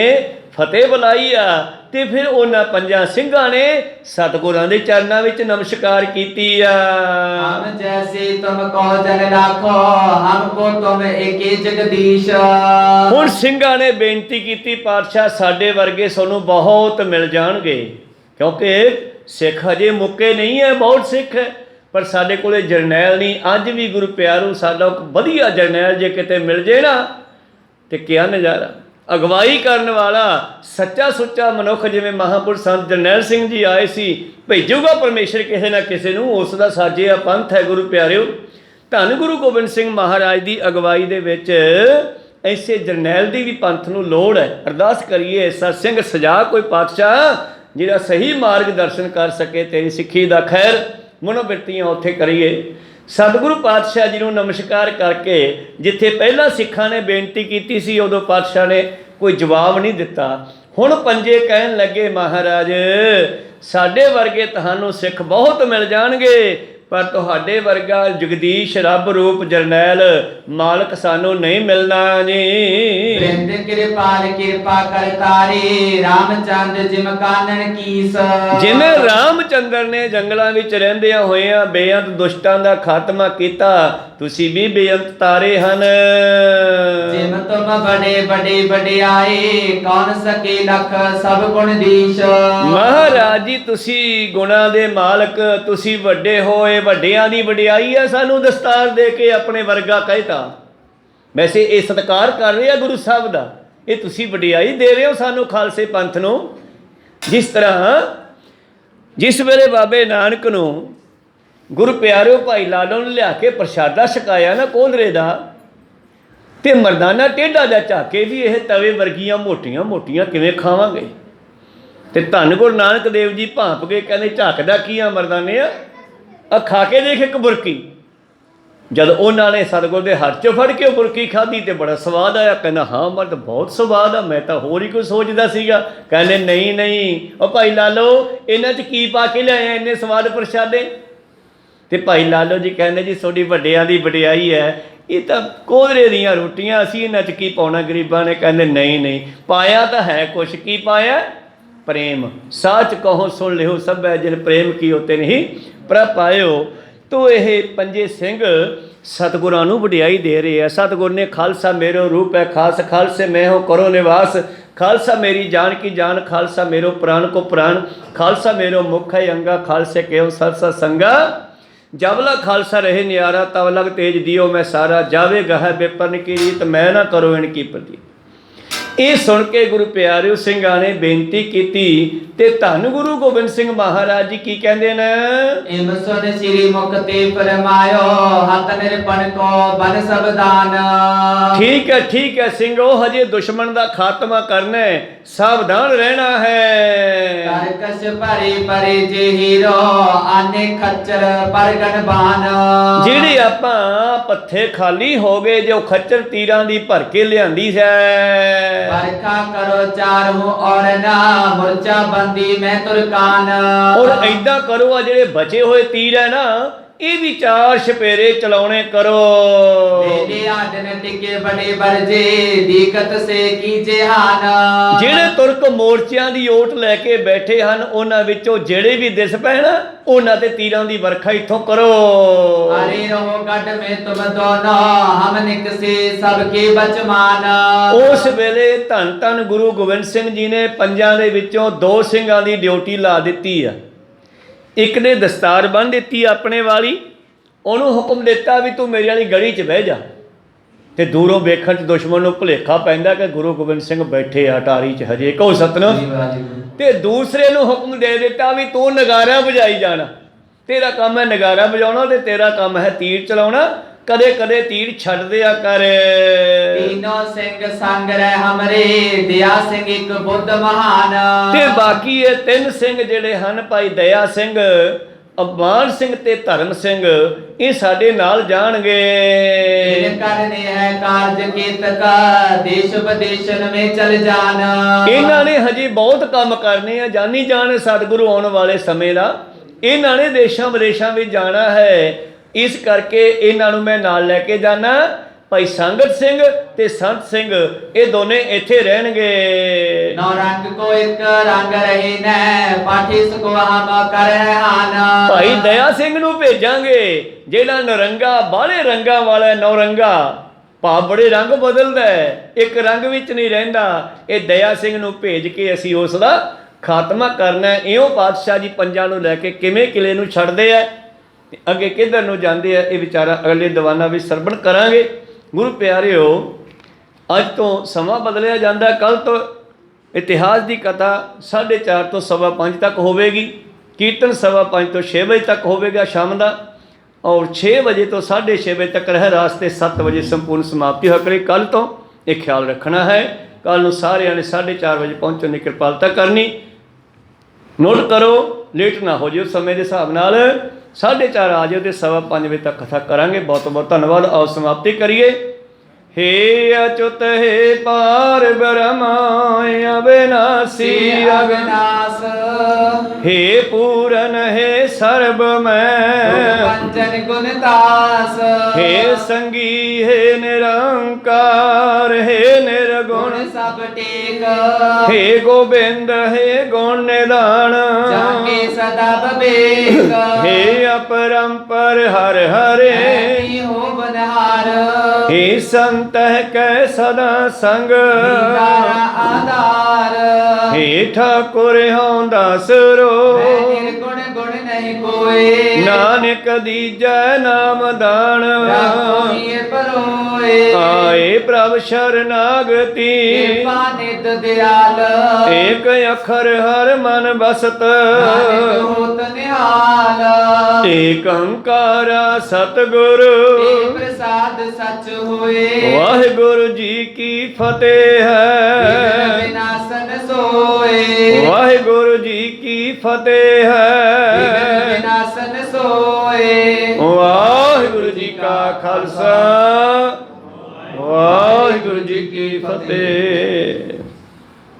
ਫਤਿਹ ਬੁਲਾਈ ਆ ਤੇ ਫਿਰ ਉਹਨਾਂ ਪੰਜਾਂ ਸਿੰਘਾਂ ਨੇ ਸਤਿਗੁਰਾਂ ਦੇ ਚਰਨਾਂ ਵਿੱਚ ਨਮਸਕਾਰ ਕੀਤੀ ਆ। ਹਮ ਜੈਸੇ ਤੁਮ ਕਹੋ ਜਨ ਰਾਖੋ, ਹਮਕੋ ਤੁਮ ਏਕੇ ਜਗਦੀਸ਼। ਹੁਣ ਸਿੰਘਾਂ ਨੇ ਬੇਨਤੀ ਕੀਤੀ, ਪਾਤਸ਼ਾਹ ਸਾਡੇ ਵਰਗੇ ਸਾਨੂੰ ਬਹੁਤ ਮਿਲ ਜਾਣਗੇ, ਕਿਉਂਕਿ ਸਿੱਖ ਹਜੇ ਮੁੱਕੇ ਨਹੀਂ ਹੈ, ਬਹੁਤ ਸਿੱਖ ਹੈ, ਪਰ ਸਾਡੇ ਕੋਲੇ ਜਰਨੈਲ ਨਹੀਂ। ਅੱਜ ਵੀ ਗੁਰੂ ਪਿਆਰੂ ਸਾਡਾ ਵਧੀਆ ਜਰਨੈਲ ਜੇ ਕਿਤੇ ਮਿਲ ਜੇ ਨਾ ਤੇ ਕਿਆ ਨਜ਼ਾਰਾ। ਅਗਵਾਈ ਕਰਨ ਵਾਲਾ ਸੱਚਾ ਸੁੱਚਾ ਮਨੁੱਖ ਜਿਵੇਂ ਮਹਾਂਪੁਰਖ ਸੰਤ ਜਰਨੈਲ ਸਿੰਘ ਜੀ ਆਏ ਸੀ, ਭੇਜੂਗਾ ਪਰਮੇਸ਼ਰ ਕਿਸੇ ਨਾ ਕਿਸੇ ਨੂੰ, ਉਸ ਦਾ ਸਾਜਿਆ ਪੰਥ ਹੈ ਗੁਰੂ ਪਿਆਰਿਓ। ਧੰਨ ਗੁਰੂ ਗੋਬਿੰਦ ਸਿੰਘ ਮਹਾਰਾਜ ਦੀ ਅਗਵਾਈ ਦੇ ਵਿੱਚ ਐਸੇ ਜਰਨੈਲ ਦੀ ਵੀ ਪੰਥ ਨੂੰ ਲੋੜ ਹੈ। ਅਰਦਾਸ ਕਰੀਏ ਐਸਾ ਸਿੰਘ ਸਜਾ ਕੋਈ ਪਾਤਸ਼ਾਹ ਜਿਹੜਾ ਸਹੀ ਮਾਰਗ ਦਰਸ਼ਨ ਕਰ ਸਕੇ, ਤੇਰੀ ਸਿੱਖੀ ਦਾ ਖੈਰ ਮਨੋਬਿਰਤੀਆਂ ਉੱਥੇ ਕਰੀਏ। ਸਤਿਗੁਰੂ ਪਾਤਸ਼ਾਹ ਜੀ ਨੂੰ ਨਮਸਕਾਰ ਕਰਕੇ ਜਿੱਥੇ ਪਹਿਲਾਂ ਸਿੱਖਾਂ ਨੇ ਬੇਨਤੀ ਕੀਤੀ ਸੀ ਉਦੋਂ ਪਾਤਸ਼ਾਹ ਨੇ ਕੋਈ ਜਵਾਬ ਨਹੀਂ ਦਿੱਤਾ। ਹੁਣ ਪੰਜੇ ਕਹਿਣ ਲੱਗੇ, ਮਹਾਰਾਜ ਸਾਡੇ ਵਰਗੇ ਤੁਹਾਨੂੰ ਸਿੱਖ ਬਹੁਤ ਮਿਲ ਜਾਣਗੇ, ਪਰ ਤੁਹਾਡੇ ਵਰਗਾ ਜਗਦੀਸ਼ ਰੱਬ ਰੂਪ ਜਰਨੈਲ ਮਾਲਕ ਸਾਨੂੰ ਨਹੀਂ ਮਿਲਣਾ ਜੀ। ਬ੍ਰਿੰਦ ਕਿਰਪਾਲ ਕਿਰਪਾ ਕਰਤਾਰੇ, ਰਾਮਚੰਦ ਜਿਮ ਕਾਨਨ ਕੀਸ। ਜਿਵੇਂ ਰਾਮਚੰਦਰ ਨੇ ਜੰਗਲਾਂ ਵਿੱਚ ਰਹਿੰਦਿਆਂ ਹੋਇਆਂ ਬੇਅੰਤ ਦੁਸ਼ਟਾਂ ਦਾ ਖਾਤਮਾ ਕੀਤਾ, ਤੁਸੀਂ ਵੀ ਬੇਅੰਤ ਤਾਰੇ ਹਨ। ਜਿਮ ਤੁਮ ਬੜੇ ਬੜੇ ਵਡਿਆਏ, ਕੌਣ ਸਕੇ ਲਖ ਸਭ ਗੁਣ ਦੀਸ਼। ਮਹਾਰਾਜ ਜੀ ਤੁਸੀਂ ਗੁਣਾਂ ਦੇ ਮਾਲਕ, ਤੁਸੀਂ ਵੱਡੇ ਹੋਏ, ਵੱਡਿਆਂ ਦੀ ਵਡਿਆਈ ਹੈ, ਸਾਨੂੰ ਦਸਤਾਰ ਦੇ ਕੇ ਆਪਣੇ ਵਰਗਾ ਕਹਿਤਾ। ਵੈਸੇ ਇਹ ਸਤਿਕਾਰ ਕਰ ਰਹੇ ਆ ਗੁਰੂ ਸਾਹਿਬ ਦਾ, ਇਹ ਤੁਸੀਂ ਵਡਿਆਈ ਦੇ ਰਹੇ ਹੋ ਸਾਨੂੰ ਖਾਲਸੇ ਪੰਥ ਨੂੰ। ਜਿਸ ਤਰ੍ਹਾਂ ਜਿਸ ਵੇਲੇ ਬਾਬੇ ਨਾਨਕ ਨੂੰ ਗੁਰੂ ਪਿਆਰਿਓ ਭਾਈ ਲਾਲੋ ਨੇ ਲਿਆ ਕੇ ਪ੍ਰਸ਼ਾਦਾ ਛਕਾਇਆ ਨਾ ਕੋਧਰੇ ਦਾ, ਤੇ ਮਰਦਾਨਾ ਟੇਢਾ ਜਾ ਝਾਕੇ ਵੀ ਇਹ ਤਵੇ ਵਰਗੀਆਂ ਮੋਟੀਆਂ ਮੋਟੀਆਂ ਕਿਵੇਂ ਖਾਵਾਂਗੇ। ਤੇ ਧੰਨ ਗੁਰੂ ਨਾਨਕ ਦੇਵ ਜੀ ਭਾਂਪ ਕੇ ਕਹਿੰਦੇ, ਝਾਕਦਾ ਕੀ ਆ ਮਰਦਾਨੇ ਆ ਖਾ ਕੇ ਦੇਖ ਇੱਕ ਬੁਰਕੀ। ਜਦ ਉਹਨਾਂ ਨੇ ਸਤਿਗੁਰ ਦੇ ਹੱਥ 'ਚੋਂ ਫੜ ਕੇ ਉਹ ਬੁਰਕੀ ਖਾਧੀ ਤੇ ਬੜਾ ਸਵਾਦ ਆਇਆ। ਕਹਿੰਦਾ ਹਾਂ ਮਰਦ ਬਹੁਤ ਸਵਾਦ ਆ, ਮੈਂ ਤਾਂ ਹੋਰ ਹੀ ਕੁਝ ਸੋਚਦਾ ਸੀਗਾ। ਕਹਿੰਦੇ ਨਹੀਂ ਨਹੀਂ ਉਹ ਭਾਈ ਲਾਲੋ ਇਹਨਾਂ 'ਚ ਕੀ ਪਾ ਕੇ ਲਿਆਏ ਇੰਨੇ ਸਵਾਦ ਪ੍ਰਸ਼ਾਦੇ। ਤੇ ਭਾਈ ਲਾਲੋ ਜੀ ਕਹਿੰਦੇ ਜੀ ਤੁਹਾਡੀ ਵੱਡਿਆਂ ਦੀ ਵਡਿਆਈ ਹੈ, ਇਹ ਤਾਂ ਕੋਧਰੇ ਦੀਆਂ ਰੋਟੀਆਂ, ਅਸੀਂ ਇਹਨਾਂ 'ਚ ਕੀ ਪਾਉਣਾ ਗਰੀਬਾਂ ਨੇ। ਕਹਿੰਦੇ ਨਹੀਂ ਨਹੀਂ ਪਾਇਆ ਤਾਂ ਹੈ ਕੁਛ, ਕੀ ਪਾਇਆ? ਪ੍ਰੇਮ। ਸੱਚ ਕਹੋ ਸੁਣ ਲਿਓ ਸਭੈ ਜਿਨ ਪ੍ਰੇਮ ਕੀ ਹੋਤੇ ਨਹੀਂ ਪ੍ਰਭ ਪਾਇਓ। ਤੋ ਇਹ ਪੰਜੇ ਸਿੰਘ ਸਤਿਗੁਰਾਂ ਨੂੰ ਵਡਿਆਈ ਦੇ ਰਹੇ ਆ। ਸਤਿਗੁਰ ਨੇ ਖਾਲਸਾ ਮੇਰੋ ਰੂਪ ਹੈ ਖਾਸ, ਖਾਲਸੇ ਮੈਂ ਹੋ ਕਰੋ ਨਿਵਾਸ। ਖਾਲਸਾ ਮੇਰੀ ਜਾਨ ਕੀ ਜਾਨ, ਖਾਲਸਾ ਮੇਰੋ ਪ੍ਰਾਣ ਕੋ ਪ੍ਰਾਣ। ਖਾਲਸਾ ਮੇਰੋ ਮੁਖ ਹੈ ਅੰਗਾ, ਖਾਲਸੇ ਕਿਉ ਸਰਸਾ ਸੰਗਾ। ਜਬ ਲਗ ਖਾਲਸਾ ਰਹੇ ਨਿਆਰਾ, ਤਬ ਲਗ ਤੇਜ ਦਿਓ ਮੈਂ ਸਾਰਾ। ਜਾਵੇ ਗਹਿ ਬੇਪਰਨ ਕੀ ਰੀਤ, ਮੈਂ ਨਾ ਕਰੋ ਇਨ ਕੀ ਪ੍ਰਤੀ। ਇਹ ਸੁਣ ਕੇ ਗੁਰੂ ਪਿਆਰਿਓ ਸਿੰਘਾਂ ਨੇ ਬੇਨਤੀ ਕੀਤੀ ਤੇ ਧੰਨ ਗੁਰੂ ਗੋਬਿੰਦ ਸਿੰਘ ਮਹਾਰਾਜ ਜੀ ਕੀ ਕਹਿੰਦੇ ਨੇ? ਇਮ ਸੁਨ ਸ੍ਰੀ ਮੁਕਤੀ ਫਰਮਾਇਓ, ਹੱਥ ਨਿਰਪਣ ਕੋ ਬਨ ਸਬਦਾਨ। ਠੀਕ ਹੈ ਸਿੰਘੋ, ਹਜੇ ਦੁਸ਼ਮਣ ਦਾ ਖਾਤਮਾ ਕਰਨਾ ਹੈ, ਸਾਵਧਾਨ ਰਹਿਣਾ ਹੈ। ਕਰਕਸ਼ ਭਰੇ ਪਰੇ ਜੇ ਹੀਰੋ, ਆਨੇ ਖੱਚਰ ਪਰਗਨ ਬਾਨ। ਜਿਹੜੇ ਆਪਾਂ ਪੱਥੇ ਖਾਲੀ ਹੋ ਗਏ, ਜੋ ਖੱਚਰ ਤੀਰਾਂ ਦੀ ਭਰ ਕੇ ਲਿਆਂਦੀ ਹੈ। ਵਰਖਾ ਕਰੋ ਚਾਰੂ ਔਰ ਨਾ, ਮੁਰਚਾ ਬੰਦੀ ਮੈਂ ਤੁਰਕਾਨ। ਔਰ ਐਦਾਂ ਕਰੋ ਆ ਜਿਹੜੇ ਬਚੇ ਹੋਏ ਤੀਰ ਹੈ ਨਾ, ਇਹ ਵੀ 4 ਛਪੇਰੇ ਚਲਾਉਣੇ ਕਰੋ। ਵੇਲੇ ਆਦਨ ਟਿਕੇ ਬੜੇ ਵਰਜੇ, ਦੀਕਤ ਸੇ ਕੀ ਜਹਾਨ। ਜਿਹੜੇ ਤੁਰਕ ਮੋਰਚਿਆਂ ਦੀ ਓਟ ਲੈ ਕੇ ਬੈਠੇ ਹਨ, ਉਹਨਾਂ ਵਿੱਚੋਂ ਜਿਹੜੇ ਵੀ ਦਿਸ ਪੈਣ ਉਹਨਾਂ ਤੇ ਤੀਰਾਂ ਦੀ ਵਰਖਾ ਇੱਥੋਂ ਕਰੋ। ਅਰੇ ਰਹੋ ਗੱਡ ਮੇ ਤੁਮ ਦੋਨੋਂ, ਹਮ ਨਿਕਸੇ ਸਭ ਕੇ ਬਚਮਾਨ। ਉਸ ਵੇਲੇ ਧੰਨ ਧੰਨ ਗੁਰੂ ਗੋਬਿੰਦ ਸਿੰਘ ਜੀ ਨੇ ਪੰਜਾਂ ਦੇ ਵਿੱਚੋਂ 2 ਸਿੰਘਾਂ ਦੀ ਡਿਊਟੀ ਲਾ ਦਿੱਤੀ ਆ। ਇੱਕ ਨੇ ਦਸਤਾਰ ਬੰਨ੍ਹ ਦਿੱਤੀ ਆਪਣੇ ਵਾਲੀ, ਉਹਨੂੰ ਹੁਕਮ ਦਿੱਤਾ ਵੀ ਤੂੰ ਮੇਰੀ ਵਾਲੀ ਗੜੀ 'ਚ ਬਹਿ ਜਾ। ਤੇ ਦੂਰੋਂ ਵੇਖਣ 'ਚ ਦੁਸ਼ਮਣ ਨੂੰ ਭੁਲੇਖਾ ਪੈਂਦਾ ਕਿ ਗੁਰੂ ਗੋਬਿੰਦ ਸਿੰਘ ਬੈਠੇ ਆ ਅਟਾਰੀ 'ਚ ਹਜੇ, ਕਹੋ ਸਤਿਨਾਮ। ਤੇ ਦੂਸਰੇ ਨੂੰ ਹੁਕਮ ਦੇ ਦਿੱਤਾ ਵੀ ਤੂੰ ਨਗਾਰਾ ਵਜਾਈ ਜਾਣਾ, ਤੇਰਾ ਕੰਮ ਹੈ ਨਗਾਰਾ ਵਜਾਉਣਾ ਤੇ ਤੇਰਾ ਕੰਮ ਹੈ ਤੀਰ ਚਲਾਉਣਾ, ਕਦੇ ਕਦੇ ਤੀਰ ਛੱਡ ਦਿਆ ਕਰ। तीनों सिंह संग रह हमरे, दया सिंह एक बुद्ध महान। ਤੇ ਬਾਕੀ ਇਹ 3 ਸਿੰਘ ਜਿਹੜੇ ਹਨ ਭਾਈ ਦਇਆ ਸਿੰਘ, ਅਬਾਨ ਸਿੰਘ ਤੇ ਧਰਮ ਸਿੰਘ ਇਹ ਸਾਡੇ ਨਾਲ ਜਾਣਗੇ। इन करने है कार्य केतक देश विदेशन में चल जान। ਇਹਨਾਂ ਨੇ ਹਜੇ ਬਹੁਤ ਕੰਮ ਕਰਨੇ ਆ, ਜਾਨੀ ਜਾਣ ਸਤਿਗੁਰੂ ਆਉਣ ਵਾਲੇ ਸਮੇਂ ਦਾ। ਇਹਨਾਂ ਨੇ ਦੇਸ਼ਾਂ ਵਿਦੇਸ਼ਾਂ ਵਿੱਚ ਜਾਣਾ ਹੈ, ਇਸ ਕਰਕੇ ਇਹਨਾਂ ਨੂੰ ਮੈਂ ਨਾਲ ਲੈ ਕੇ ਜਾਣਾ। ਭਾਈ ਸੰਗਤ ਸਿੰਘ ਤੇ ਸੰਤ ਸਿੰਘ ਇਹ ਦੋਨੇ ਇੱਥੇ ਰਹਿਣਗੇ। नौ रंग को एक रंग रही न पाठिस को हम कर हान। ਭਾਈ ਦਇਆ ਸਿੰਘ ਨੂੰ ਭੇਜਾਂਗੇ ਜਿਹੜਾ ਨਰੰਗਾ ਬਾਹਲੇ ਰੰਗਾਂ ਵਾਲਾ ਨੌਰੰਗਾ, ਭਾਵ ਬੜੇ ਰੰਗ ਬਦਲਦਾ ਹੈ, ਇੱਕ ਰੰਗ ਵਿੱਚ ਨਹੀਂ ਰਹਿੰਦਾ। ਇਹ ਦਇਆ ਸਿੰਘ ਨੂੰ ਭੇਜ ਕੇ ਅਸੀਂ ਉਸ ਦਾ ਖਾਤਮਾ ਕਰਨਾ। ਇਉਂ ਪਾਤਸ਼ਾਹ ਜੀ ਪੰਜਾਂ ਨੂੰ ਲੈ ਕੇ ਕਿਵੇਂ ਕਿਲੇ ਨੂੰ ਛੱਡਦੇ ਆ, ਅੱਗੇ ਕਿੱਧਰ ਨੂੰ ਜਾਂਦੇ ਆ, ਇਹ ਵਿਚਾਰਾ ਅਗਲੇ ਦੀਵਾਨਾਂ ਵਿੱਚ ਸਰਵਣ ਕਰਾਂਗੇ। ਗੁਰੂ ਪਿਆਰਿਓ, ਅੱਜ ਤੋਂ ਸਮਾਂ ਬਦਲਿਆ ਜਾਂਦਾ। ਕੱਲ ਤੋਂ ਇਤਿਹਾਸ ਦੀ ਕਥਾ 4:30 ਤੋਂ 5:15 ਤੱਕ ਹੋਵੇਗੀ। ਕੀਰਤਨ 5:15 ਤੋਂ 6 ਵਜੇ ਤੱਕ ਹੋਵੇਗਾ ਸ਼ਾਮ ਦਾ, ਔਰ 6 ਵਜੇ ਤੋਂ 6:30 ਵਜੇ ਤੱਕ ਰਹਿਰਾਸ ਤੇ 7 ਵਜੇ ਸੰਪੂਰਨ ਸਮਾਪਤੀ ਹੋ ਕਰੇ। ਕੱਲ ਤੋਂ ਇਹ ਖਿਆਲ ਰੱਖਣਾ ਹੈ, ਕੱਲ ਨੂੰ ਸਾਰਿਆਂ ਨੇ 4:30 ਵਜੇ ਪਹੁੰਚਣ ਦੀ ਕਿਰਪਾਲਤਾ ਕਰਨੀ। ਨੋਟ ਕਰੋ, ਲੇਟ ਨਾ ਹੋ ਜਿਓ ਸਮੇਂ ਦੇ ਹਿਸਾਬ ਨਾਲ। 4:30 ਆ ਜਾਓ ਤੇ 5:15 ਵਜੇ ਤੱਕ ਕਥਾ ਕਰਾਂਗੇ। ਬਹੁਤ ਬਹੁਤ ਧੰਨਵਾਦ। ਆਓ ਸਮਾਪਤੀ ਕਰੀਏ। हे अच्युत हे पार ब्रह्म अविनाशी अविनाश हे पूरन हे सर्व मैं पंचन गुण दास। हे संगी हे निरंकार हे निर्गुण सब टेक। हे गोविंद हे गुण निधान जाके सदा विवेक। हे अपरंपर हर हरे हो बनहार। हे संत कै सदा संग आधार। हे ठाकुर हौं दास रो निर्गुण गुण नहीं कोई। नानक दीजै नाम दान परोए। आए प्रभ शरणागति नित दयाल। एक अखर हर मन बसत होत निहाल। एक ओंकारा सतगुरु प्रसाद सच होए। वाहिगुरु जी की फतेह है। विनाशन सोए। वाहिगुरु जी की फतेह है। विनाशन सोए। वाहिगुरु जी का खालसा वाहिगुरु जी की फतेह।